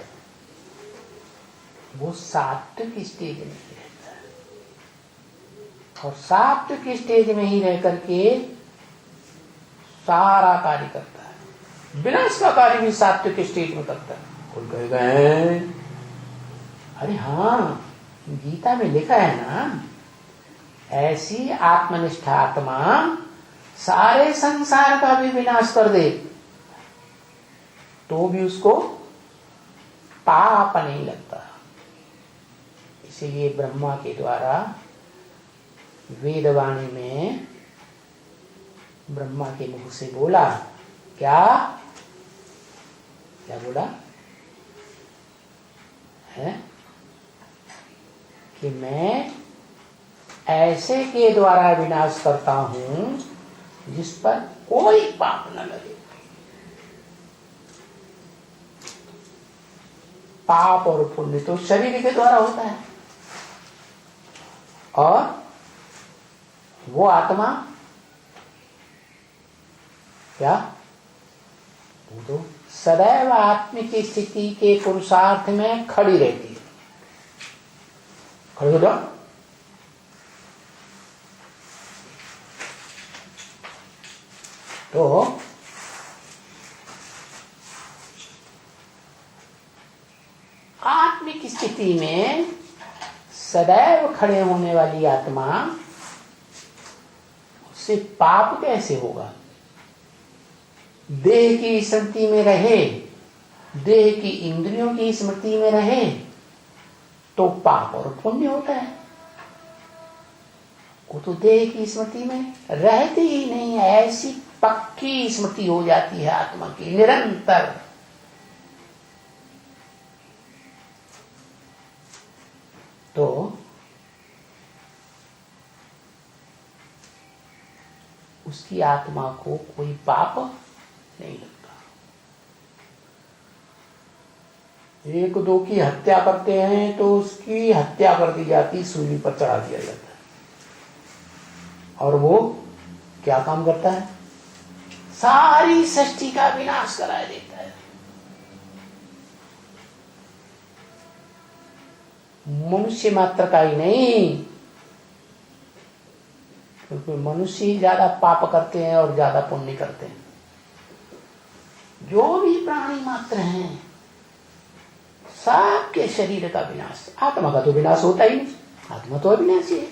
[SPEAKER 1] वो सात्विक स्टेज में ही रहता है। और सात्विक स्टेज में ही रह करके सारा कार्य करता है। विनाश का कार्य भी सात्विक स्टेज में करता है। कोई कहेगा अरे हाँ, गीता में लिखा है ना, ऐसी आत्मनिष्ठ आत्मा सारे संसार का भी विनाश कर दे तो भी उसको पाप नहीं लगता। इसीलिए ब्रह्मा के द्वारा वेदवाणी में ब्रह्मा के मुख से बोला, क्या बोला है कि मैं ऐसे के द्वारा विनाश करता हूं जिस पर कोई पाप न लगे। पाप और पुण्य तो शरीर के द्वारा होता है, और वो आत्मा क्या, वो तो सदैव आत्मिक स्थिति के पुरुषार्थ में खड़ी रहती है। खड़ी हो जाओ। तो आत्मिक स्थिति में सदैव खड़े होने वाली आत्मा, उससे पाप कैसे होगा? देह की स्मृति में रहे, देह की इंद्रियों की स्मृति में रहे तो पाप और पुण्य होता है। वो तो देह की स्मृति में रहती ही नहीं, ऐसी पक्की स्मृति हो जाती है आत्मा की निरंतर। तो उसकी आत्मा को कोई पाप नहीं लगता। एक दो की हत्या करते हैं तो उसकी हत्या कर दी जाती, सूली पर चढ़ा दिया जाता है, और वो क्या काम करता है? सारी सृष्टि का विनाश करा देता है। मनुष्य मात्र का ही नहीं, क्योंकि मनुष्य ही ज्यादा पाप करते हैं और ज्यादा पुण्य करते हैं। जो भी प्राणी मात्र हैं सबके शरीर का विनाश। आत्मा का तो विनाश होता ही नहीं, आत्मा तो अविनाशी है।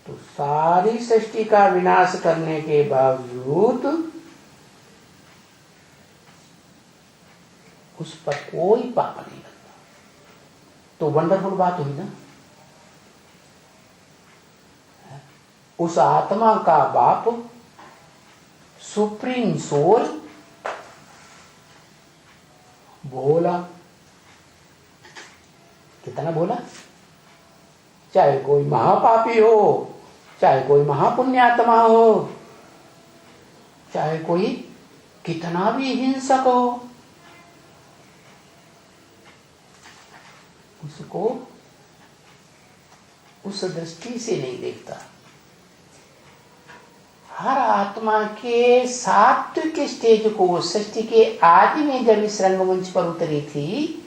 [SPEAKER 1] तो सारी सृष्टि का विनाश करने के बावजूद उस पर कोई पाप नहीं लगता। तो वंडरफुल बात हुई ना। उस आत्मा का बाप सुप्रीम सोल भोला, कितना भोला, चाहे कोई महापापी हो, चाहे कोई महापुण्यात्मा हो, चाहे कोई कितना भी हिंसक हो, उसको उस दृष्टि से नहीं देखता। हर आत्मा के सात्विक स्टेज को सृष्टि के आदि में जब इस रंगमंच पर उतरी थी,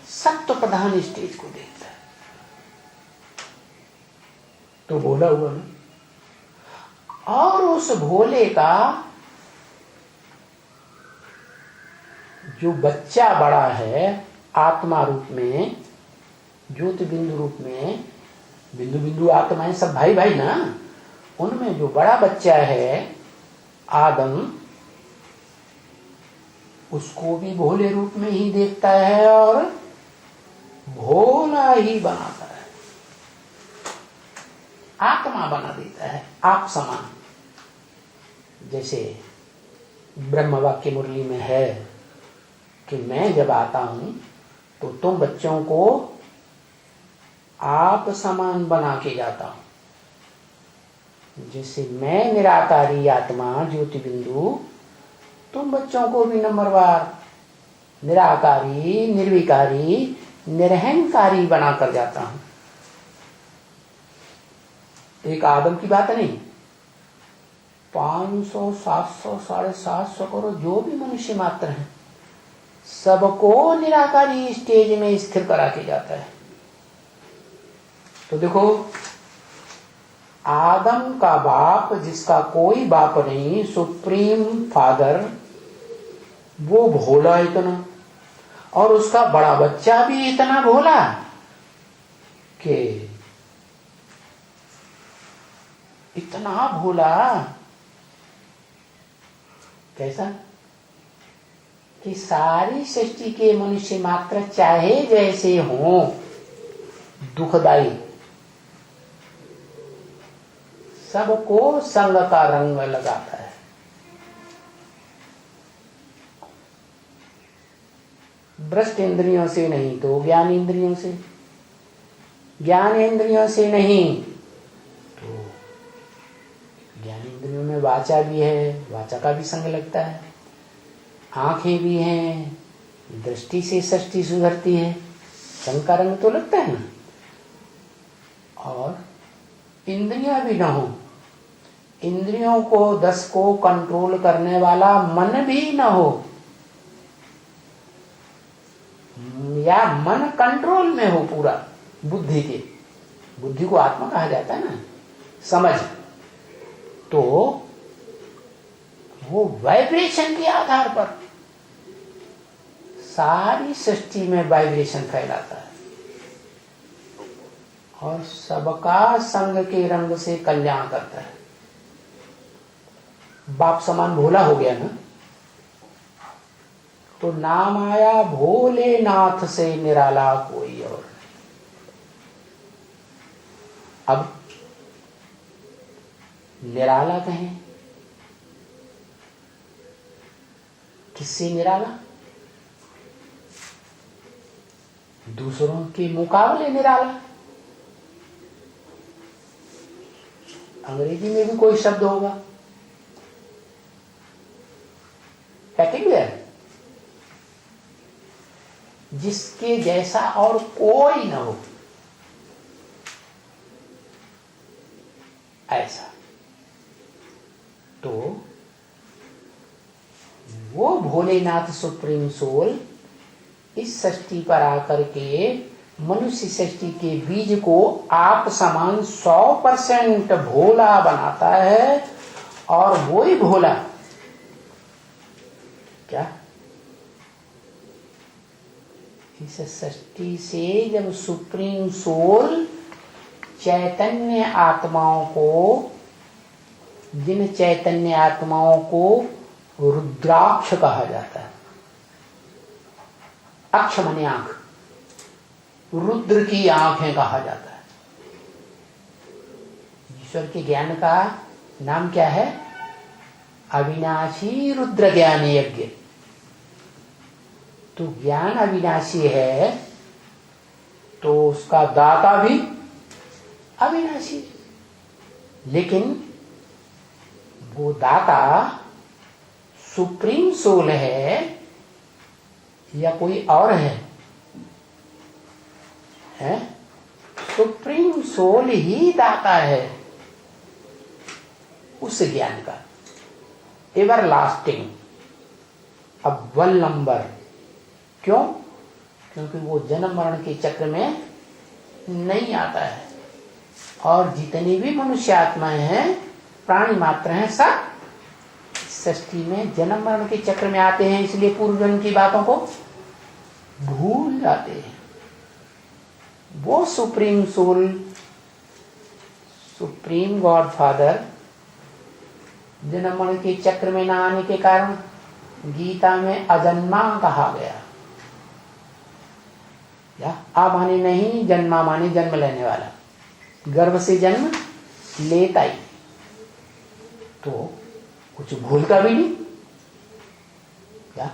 [SPEAKER 1] सत्व प्रधान स्टेज को देखता है। तो बोला हुआ ना। और उस भोले का जो बच्चा बड़ा है आत्मा रूप में, ज्योति बिंदु रूप में, बिंदु बिंदु आत्माएं सब भाई भाई ना, उनमें जो बड़ा बच्चा है आदम, उसको भी भोले रूप में ही देखता है और भोला ही बनाता है, आत्मा बना देता है आप समान। जैसे ब्रह्म वाक्य मुरली में है कि मैं जब आता हूं तो तुम बच्चों को आप समान बना के जाता हूं। जैसे मैं निराकारी आत्मा ज्योति बिंदु, तुम बच्चों को भी नंबरवार निराकारी, निर्विकारी, निरहंकारी बनाकर जाता हूं। एक आदम की बात नहीं, 500, 700, 750 करोड़ जो भी मनुष्य मात्र हैं, सबको निराकारी स्टेज में स्थिर करा के जाता है। तो देखो, आदम का बाप, जिसका कोई बाप नहीं, सुप्रीम फादर, वो भोला इतना, और उसका बड़ा बच्चा भी इतना भोला कि इतना भोला कैसा कि सारी सृष्टि के मनुष्य मात्र चाहे जैसे हों दुखदाई, सबको संग का रंग लगाता है। दृष्ट इंद्रियों से नहीं तो ज्ञान इंद्रियों से, ज्ञान इंद्रियों से नहीं तो ज्ञान इंद्रियों में वाचा भी है, वाचा का भी संग लगता है, आंखें भी हैं, दृष्टि से सृष्टि सुधरती है, शंका रंग तो लगता है ना। और इंद्रियां भी ना हो, इंद्रियों को 10 को कंट्रोल करने वाला मन भी ना हो, या मन कंट्रोल में हो पूरा बुद्धि के, बुद्धि को आत्मा कहा जाता है ना, समझ, तो वो वाइब्रेशन के आधार पर सारी सृष्टि में वाइब्रेशन फैलाता है और सबका संग के रंग से कल्याण करता है। बाप समान भोला हो गया ना, तो नाम आया भोलेनाथ से निराला कोई और। अब निराला कहें, किससे निराला? दूसरों के मुकाबले निराला। अंग्रेजी में भी कोई शब्द होगा, पेक्यूलियर, जिसके जैसा और कोई न हो, ऐसा। तो वो भोलेनाथ सुप्रीम सोल इस सृष्टि पर आकर के मनुष्य सृष्टि के बीज को आप समान 100% भोला बनाता है। और वो ही भोला क्या, इस सृष्टि से जब सुप्रीम सोल चैतन्य आत्माओं को, जिन चैतन्य आत्माओं को रुद्राक्ष कहा जाता है, अक्ष माने आंख, रुद्र की आंखें कहा जाता है। ईश्वर के ज्ञान का नाम क्या है? अविनाशी रुद्र ज्ञान यज्ञ। तो ज्ञान अविनाशी है तो उसका दाता भी अविनाशी, लेकिन वो दाता सुप्रीम सोल है या कोई और है? सुप्रीम सोल ही दाता है उस ज्ञान का, एवर लास्टिंग, अव्वल नंबर। क्यों? क्योंकि वो जन्म मरण के चक्र में नहीं आता है। और जितनी भी मनुष्य आत्माएं हैं, प्राणी मात्र हैं, सब सृष्टि में जन्म मरण के चक्र में आते हैं, इसलिए पूर्व जन्म की बातों को भूल जाते हैं। वो supreme soul, supreme god father जन्म मरण के चक्र में न आने के कारण गीता में अजन्मा कहा गया। या आ माने नहीं, जन्मा माने जन्म लेने वाला, गर्भ से जन्म लेता ही, तो कुछ भूलता भी नहीं। क्या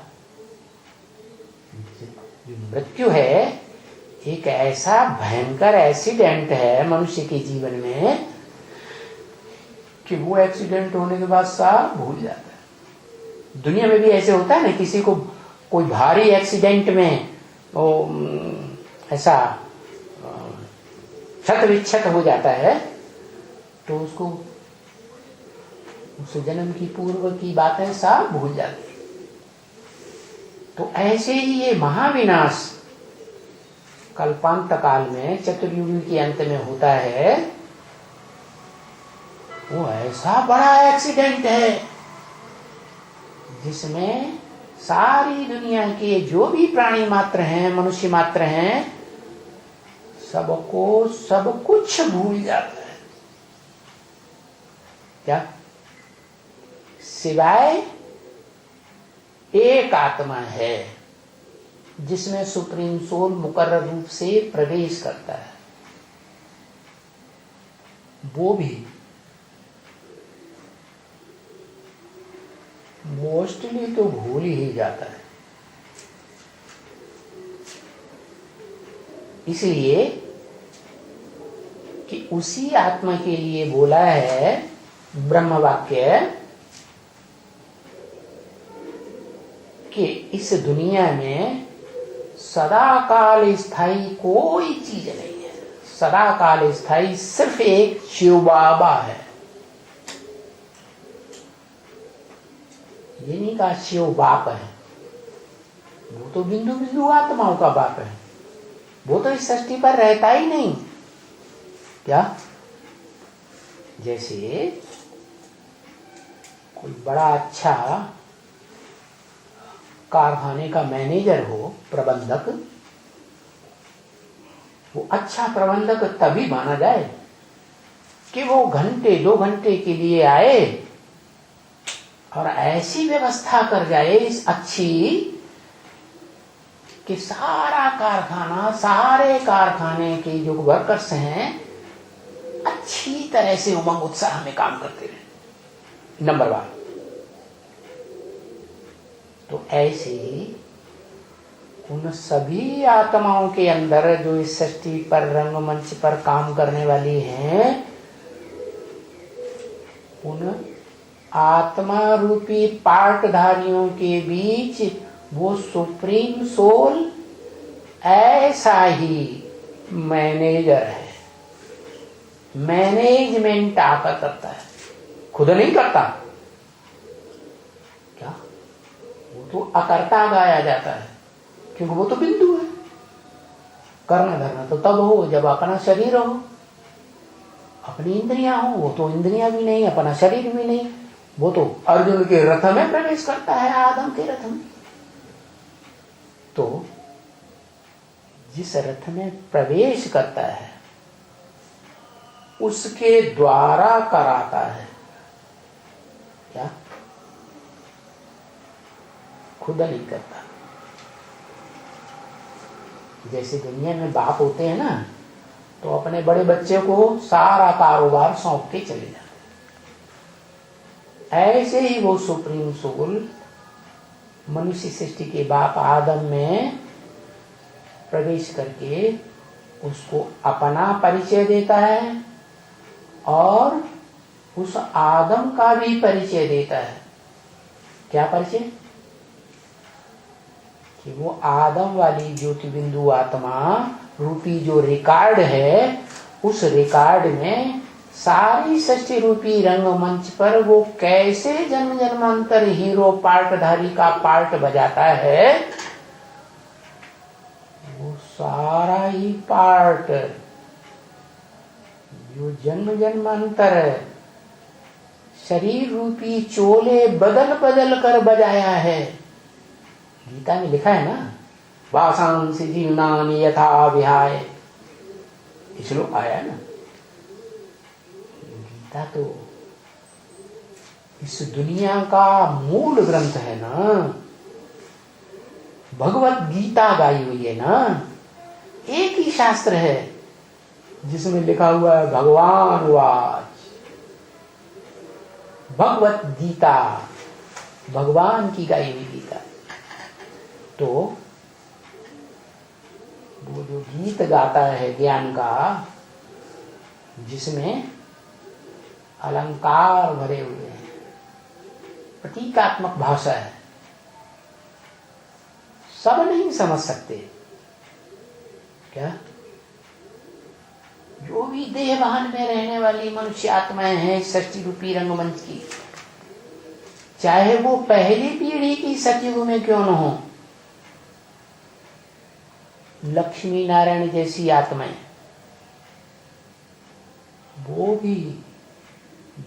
[SPEAKER 1] मृत्यु है एक ऐसा भयंकर एक्सीडेंट है मनुष्य के जीवन में कि वो एक्सीडेंट होने के बाद सब भूल जाता है। दुनिया में भी ऐसे होता है ना, किसी को कोई भारी एक्सीडेंट में वो ऐसा क्षत विक्षत हो जाता है तो उसको उस जन्म की पूर्व की बातें सब भूल जाती है। तो ऐसे ही ये महाविनाश कल्पांत काल में चतुर्युगी के अंत में होता है। वो ऐसा बड़ा एक्सीडेंट है जिसमें सारी दुनिया के जो भी प्राणी मात्र हैं, मनुष्य मात्र हैं, सबको सब कुछ भूल जाता है। क्या? सिवाय एक आत्मा है जिसमें सुप्रीम सोल मुकर्रर रूप से प्रवेश करता है, वो भी मोस्टली तो भूल ही जाता है। इसलिए कि उसी आत्मा के लिए बोला है ब्रह्म वाक्य कि इस दुनिया में सदा काल स्थायी कोई चीज नहीं है। सदा काल स्थायी सिर्फ एक शिव बाबा है। ये नहीं कहा शिव बाप है, वो तो बिंदु बिंदु आत्माओं का बाप है। वो तो इस सृष्टि पर रहता ही नहीं। क्या? जैसे कोई बड़ा अच्छा कारखाने का मैनेजर हो, प्रबंधक, वो अच्छा प्रबंधक तभी माना जाए कि वो घंटे 2 घंटे के लिए आए और ऐसी व्यवस्था कर जाए इस अच्छी कि सारा कारखाना, सारे कारखाने के जो वर्कर्स हैं अच्छी तरह से उमंग उत्साह में काम करते रहे। नंबर 1। तो ऐसे ही उन सभी आत्माओं के अंदर जो इस सृष्टि पर रंगमंच पर काम करने वाली हैं, उन आत्मा रूपी पार्टधारियों के बीच वो सुप्रीम सोल ऐसा ही मैनेजर है। मैनेजमेंट आकर करता है, खुद नहीं करता। क्या? वो तो अकर्ता गाया जाता है, क्योंकि वो तो बिंदु है। करना धरना तो तब हो जब अपना शरीर हो, अपनी इंद्रियां हो। वो तो इंद्रियां भी नहीं, अपना शरीर भी नहीं। वो तो अर्जुन के रथ में प्रवेश करता है, आदम के रथ में। तो जिस रथ में प्रवेश करता है उसके द्वारा कराता है। क्या? खुद नहीं करता। जैसे दुनिया में बाप होते हैं ना, तो अपने बड़े बच्चे को सारा कारोबार सौंप के चले जाते। ऐसे ही वो सुप्रीम सोल मनुष्य सृष्टि के बाप आदम में प्रवेश करके उसको अपना परिचय देता है और उस आदम का भी परिचय देता है। क्या परिचय? कि वो आदम वाली ज्योति बिंदु आत्मा रूपी जो रिकॉर्ड है, उस रिकॉर्ड में सारी सृष्टि रूपी रंगमंच पर वो कैसे जन्म जन्मांतर हीरो पार्टधारी का पार्ट बजाता है, वो सारा ही पार्ट जो जन्म जन्मांतर शरीर रूपी चोले बदल बदल कर बजाया है। गीता में लिखा है ना, वासांसि जीवनानि यथा विहाय, श्लोक आया ना। गीता तो इस दुनिया का मूल ग्रंथ है ना। भगवत गीता गाई हुई है ना। एक ही शास्त्र है जिसमें लिखा हुआ है भगवान वाच। भगवत गीता, भगवान की गाई हुई गीता। तो वो जो गीत गाता है ज्ञान का, जिसमें अलंकार भरे हुए हैं, प्रतीकात्मक भाषा है, सब नहीं समझ सकते। क्या? जो भी देहभान में रहने वाली मनुष्य आत्माएं हैं सृष्टि रूपी रंगमंच की, चाहे वो पहली पीढ़ी की सतयुग में क्यों न हो, लक्ष्मी नारायण जैसी आत्माएं, वो भी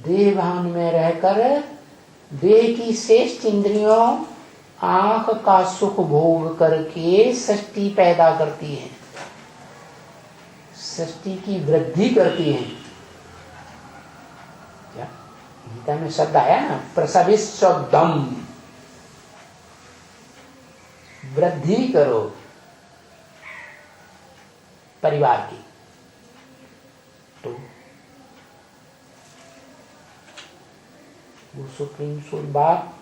[SPEAKER 1] देहभान में रहकर देह की श्रेष्ठ इंद्रियों आंख का सुख भोग करके सृष्टि पैदा करती है, सृष्टि की वृद्धि करती है। क्या गीता में शब्द आया ना, प्रसविस्वदम, वृद्धि करो परिवार की। तो वो सुप्रीम सोल बाप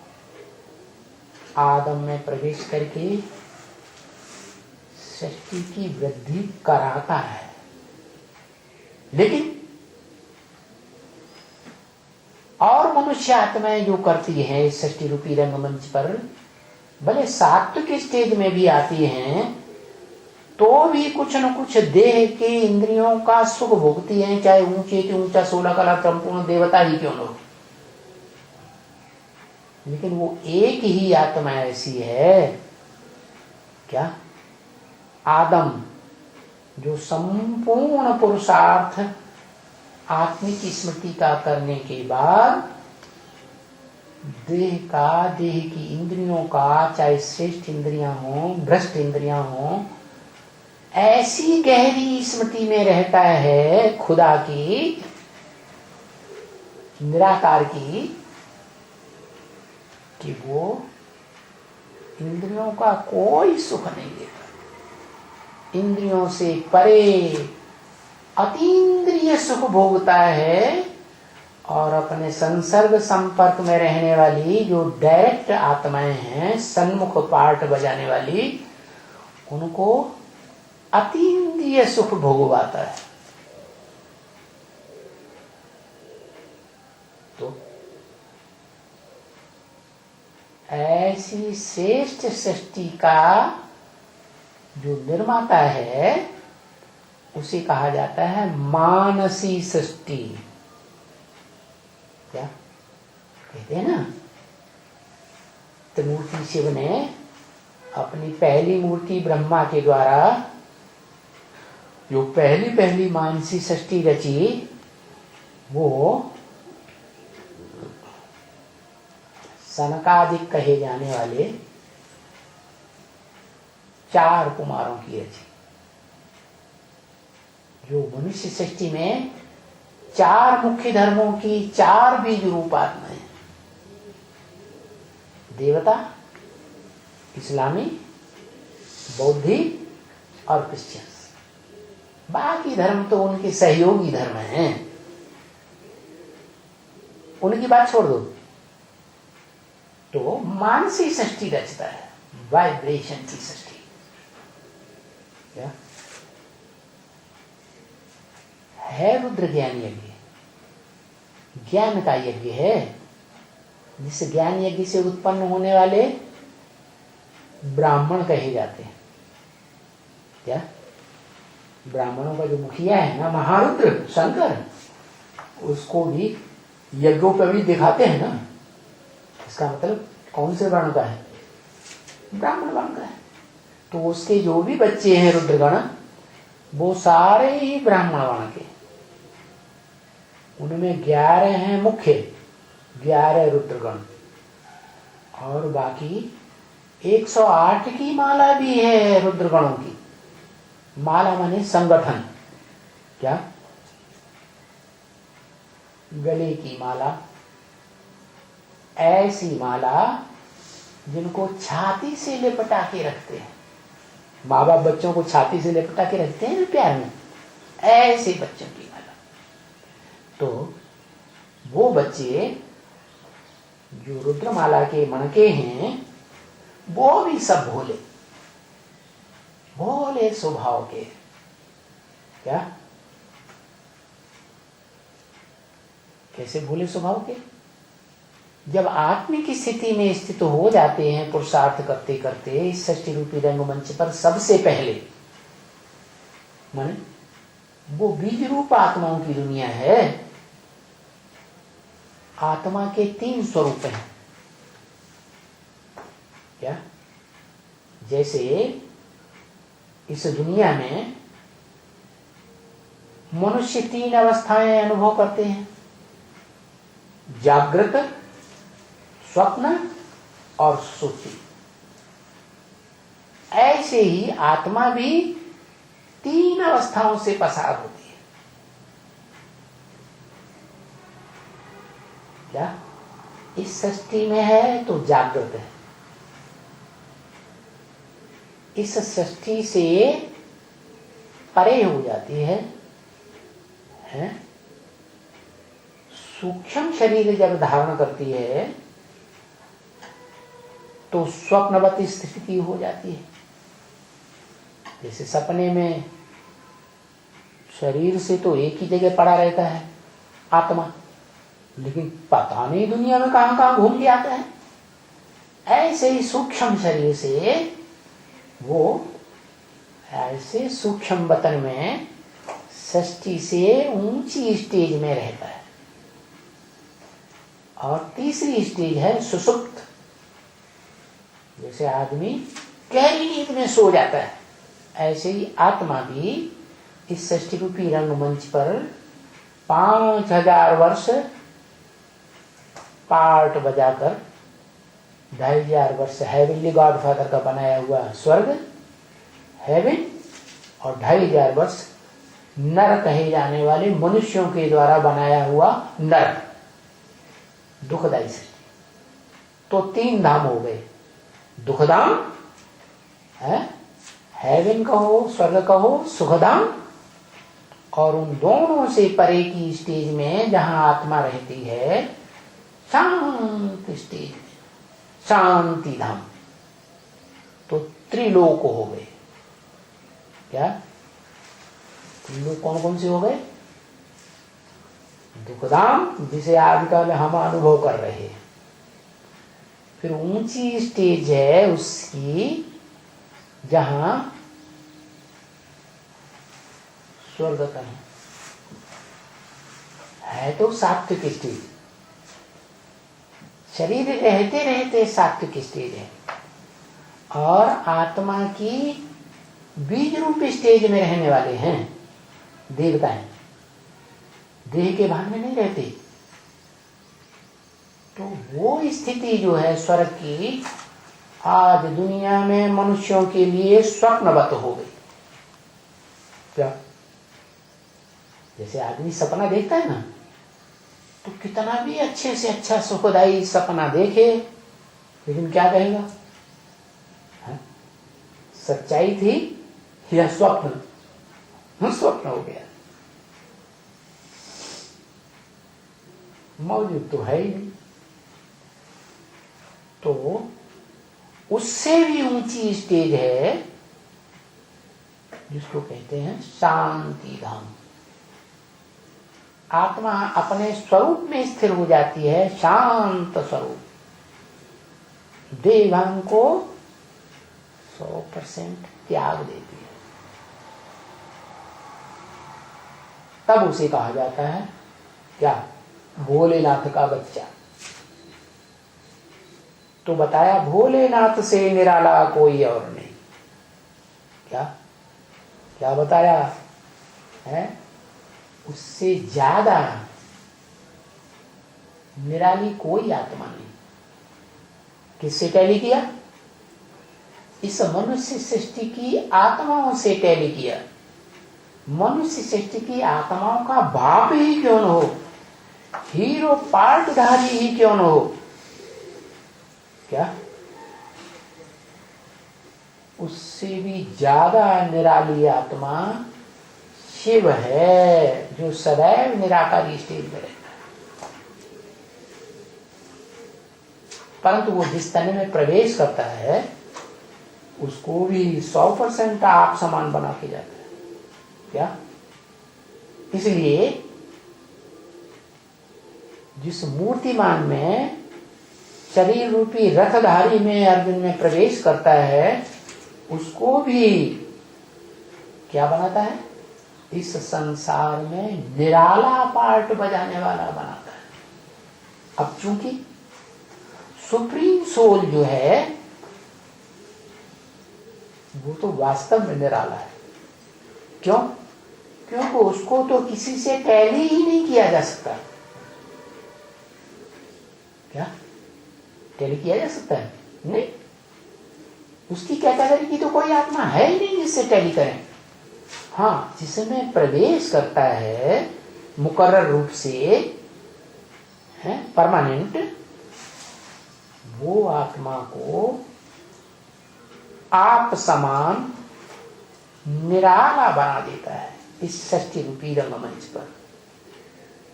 [SPEAKER 1] आदम में प्रवेश करके सृष्टि की वृद्धि कराता है। लेकिन और मनुष्य आत्माएं जो करती हैं सृष्टि रूपी रंगमंच पर, भले सात्विक स्टेज में भी आती हैं, तो भी कुछ न कुछ देह के इंद्रियों का सुख भोगती हैं, चाहे ऊंचे से ऊंचा 16 कला संपूर्ण देवता ही क्यों न हो। लेकिन वो एक ही आत्मा ऐसी है, क्या, आदम, जो संपूर्ण पुरुषार्थ आत्मिक स्मृति का करने के बाद देह की इंद्रियों का, चाहे श्रेष्ठ इंद्रियां हो, भ्रष्ट इंद्रियां हो, ऐसी गहरी स्मृति में रहता है खुदा की, निराकार की, कि वो इंद्रियों का कोई सुख नहीं देता, इंद्रियों से परे अतीन्द्रिय सुख भोगता है। और अपने संसर्ग संपर्क में रहने वाली जो डायरेक्ट आत्माएं हैं, सन्मुख पार्ट बजाने वाली, उनको अतीन्द्रिय सुख भोगवाता है। तो ऐसी श्रेष्ठ सृष्टि का जो निर्माता है उसे कहा जाता है मानसी सृष्टि। क्या कहते हैं ना, त्रिमूर्ति शिव ने अपनी पहली मूर्ति ब्रह्मा के द्वारा जो पहली मानसी सृष्टि रची, वो सनकादिक कहे जाने वाले 4 कुमारों की रची। जो मनुष्य सृष्टि में 4 मुख्य धर्मों की 4 बीज रूप आत्माएं, देवता, इस्लामी, बौद्धि और क्रिश्चियंस। बाकी धर्म तो उनके सहयोगी धर्म हैं, उनकी बात छोड़ दो। तो मानसी सृष्टि रचता है, वाइब्रेशन की सृष्टि। क्या है? रुद्र ज्ञान यज्ञ, ज्ञान का यज्ञ है, जिस ज्ञान यज्ञ से उत्पन्न होने वाले ब्राह्मण कहे जाते हैं। क्या ब्राह्मणों का जो मुखिया है ना, महारुद्र शंकर, उसको भी यज्ञों पर भी दिखाते हैं ना। इसका मतलब कौन से वर्ण का है? ब्राह्मण वर्ण का है। तो उसके जो भी बच्चे हैं रुद्रगण, वो सारे ही ब्राह्मण वर्ण के। उनमें 11 हैं मुख्य, 11 रुद्रगण, और बाकी 108 की माला भी है रुद्रगणों की। माला माने संगठन। क्या? गले की माला, ऐसी माला जिनको छाती से लिपटा के रखते हैं। माँ बाप बच्चों को छाती से लिपटा के रखते हैं ना प्यार में, ऐसे बच्चों की माला। तो वो बच्चे जो रुद्रमाला के मणके हैं, वो भी सब भोले भोले स्वभाव के। क्या? कैसे भोले स्वभाव के? जब आत्मिक स्थिति में स्थित हो जाते हैं पुरुषार्थ करते करते इस सृष्टि रूपी रंगमंच पर, सबसे पहले माने वो बीज रूप आत्माओं की दुनिया है। आत्मा के 3 स्वरूप हैं। क्या? जैसे इस दुनिया में मनुष्य 3 अवस्थाएं अनुभव करते हैं, जागृत, स्वप्न और सुषुप्ति। ऐसे ही आत्मा भी 3 अवस्थाओं से पसार होती है। क्या? इस सृष्टि में है तो जागृत है, इस सृष्टि से परे हो जाती है? सूक्ष्म शरीर जब धारण करती है तो स्वप्नवत स्थिति हो जाती है। जैसे सपने में शरीर से तो एक ही जगह पड़ा रहता है आत्मा, लेकिन पता नहीं दुनिया में कहां कहां घूम के आता है। ऐसे ही सूक्ष्म शरीर से वो ऐसे सूक्ष्म वतन में षष्ठी से ऊंची स्टेज में रहता है। और तीसरी स्टेज है सुषुप्त, जैसे आदमी गहरी नींद में सो जाता है, ऐसे ही आत्मा भी इस षष्ठी रूपी रंगमंच पर 5000 वर्ष पार्ट बजाकर, 2500 वर्ष हेवनली गॉडफादर का बनाया हुआ स्वर्ग हेवन, और 2500 वर्ष नर कहे जाने वाले मनुष्यों के द्वारा बनाया हुआ नरक, दुखदायी सृष्टि। तो 3 धाम हो गए, दुखधाम है, हेवन कहो, स्वर्ग कहो, सुखधाम, और उन दोनों से परे की स्टेज में जहां आत्मा रहती है, शांत स्टेज में, शांति धाम। तो त्रिलोक हो गए। क्या त्रिलोक कौन कौन से हो गए? दुखधाम, जिसे आजकल हम अनुभव कर रहे हैं। फिर ऊंची स्टेज है उसकी जहां स्वर्ग का है, तो सात्विक स्टेज, शरीर रहते रहते सात्विक स्टेज है। और आत्मा की बीज रूपी स्टेज में रहने वाले हैं देवताएं, देह के भान में नहीं रहते। तो वो स्थिति जो है स्वर्ग की, आज दुनिया में मनुष्यों के लिए स्वप्नवत हो गई। क्या? जैसे आदमी सपना देखता है ना, तो कितना भी अच्छे से अच्छा सुखदायी सपना देखे, लेकिन क्या कहेगा? है? सच्चाई थी या स्वप्न? स्वप्न हो गया, मौजूद तो है ही नहीं। तो उससे भी ऊंची स्टेज है जिसको कहते हैं शांति धाम। आत्मा अपने स्वरूप में स्थिर हो जाती है, शांत स्वरूप, देवांग को 100% त्याग देती है। तब उसे कहा जाता है क्या? भोलेनाथ का बच्चा। तो बताया भोलेनाथ से निराला कोई और नहीं। क्या क्या बताया है? उससे ज्यादा निराली कोई आत्मा नहीं। किससे टैली किया? इस मनुष्य सृष्टि की आत्माओं से टैली किया। मनुष्य सृष्टि की आत्माओं का बाप ही क्यों न हो, हीरो पार्टधारी ही क्यों न हो, क्या उससे भी ज्यादा निराली आत्मा शिव है, जो सदैव निराकारी स्टेज में रहता है। परंतु वो जिस तन में प्रवेश करता है उसको भी 100% आप समान बना के जाता है। क्या? इसलिए जिस मूर्तिमान में शरीर रूपी रथधारी में अर्जुन में प्रवेश करता है, उसको भी क्या बनाता है? इस संसार में निराला पार्ट बजाने वाला बनाता है। अब चूंकि सुप्रीम सोल जो है वो तो वास्तव में निराला है। क्यों? क्योंकि उसको तो किसी से टैली ही नहीं किया जा सकता। क्या टैली किया जा सकता है? नहीं। उसकी कैटेगरी की तो कोई आत्मा है ही नहीं जिससे टैली करें। हाँ, जिसमें प्रवेश करता है मुकर्रर रूप से, है परमानेंट, वो आत्मा को आप समान निराला बना देता है इस सृष्टि रूपी रंगमंच पर।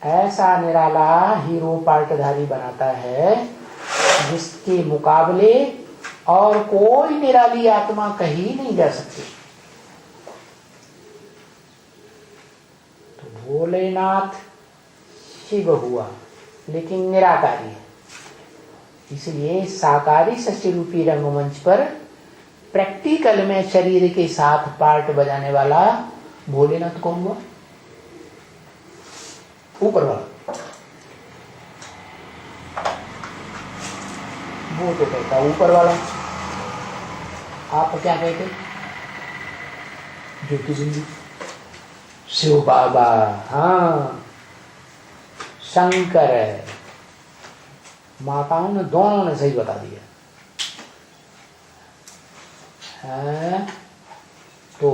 [SPEAKER 1] ऐसा निराला हीरो पार्टधारी बनाता है जिसके मुकाबले और कोई निराली आत्मा कही नहीं जा सकती। तो भोलेनाथ शिव हुआ, लेकिन निराकारी है। इसलिए साकारी सृष्टि रूपी रंगमंच पर प्रैक्टिकल में शरीर के साथ पार्ट बजाने वाला भोलेनाथ कौन हुआ? ऊपर वाला। वो तो कहता ऊपर वाला, आप क्या कहते? ज्योति बिंदु, शिव बाबा। हाँ, शंकर है। माताओं ने दोनों ने सही बता दिया है। तो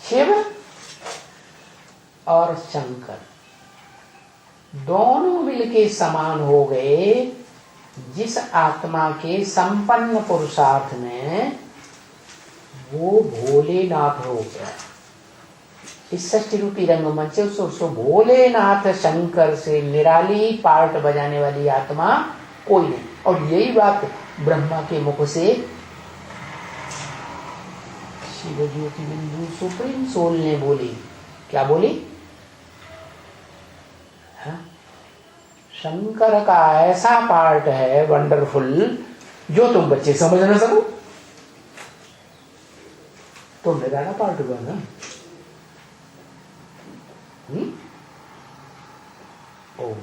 [SPEAKER 1] शिव और शंकर दोनों मिलके समान हो गए। जिस आत्मा के संपन्न पुरुषार्थ में वो भोलेनाथ हो गया। इस षष्ठी रूपी रंगमंच से भोलेनाथ शंकर से निराली पार्ट बजाने वाली आत्मा कोई नहीं। और यही बात ब्रह्मा के मुख से शिव ज्योति बिंदु सुप्रीम सोल ने बोली। क्या बोली? हाँ? शंकर का ऐसा पार्ट है वंडरफुल जो तुम बच्चे समझ ना सको। तो निराला पार्ट हुआ ना। ओम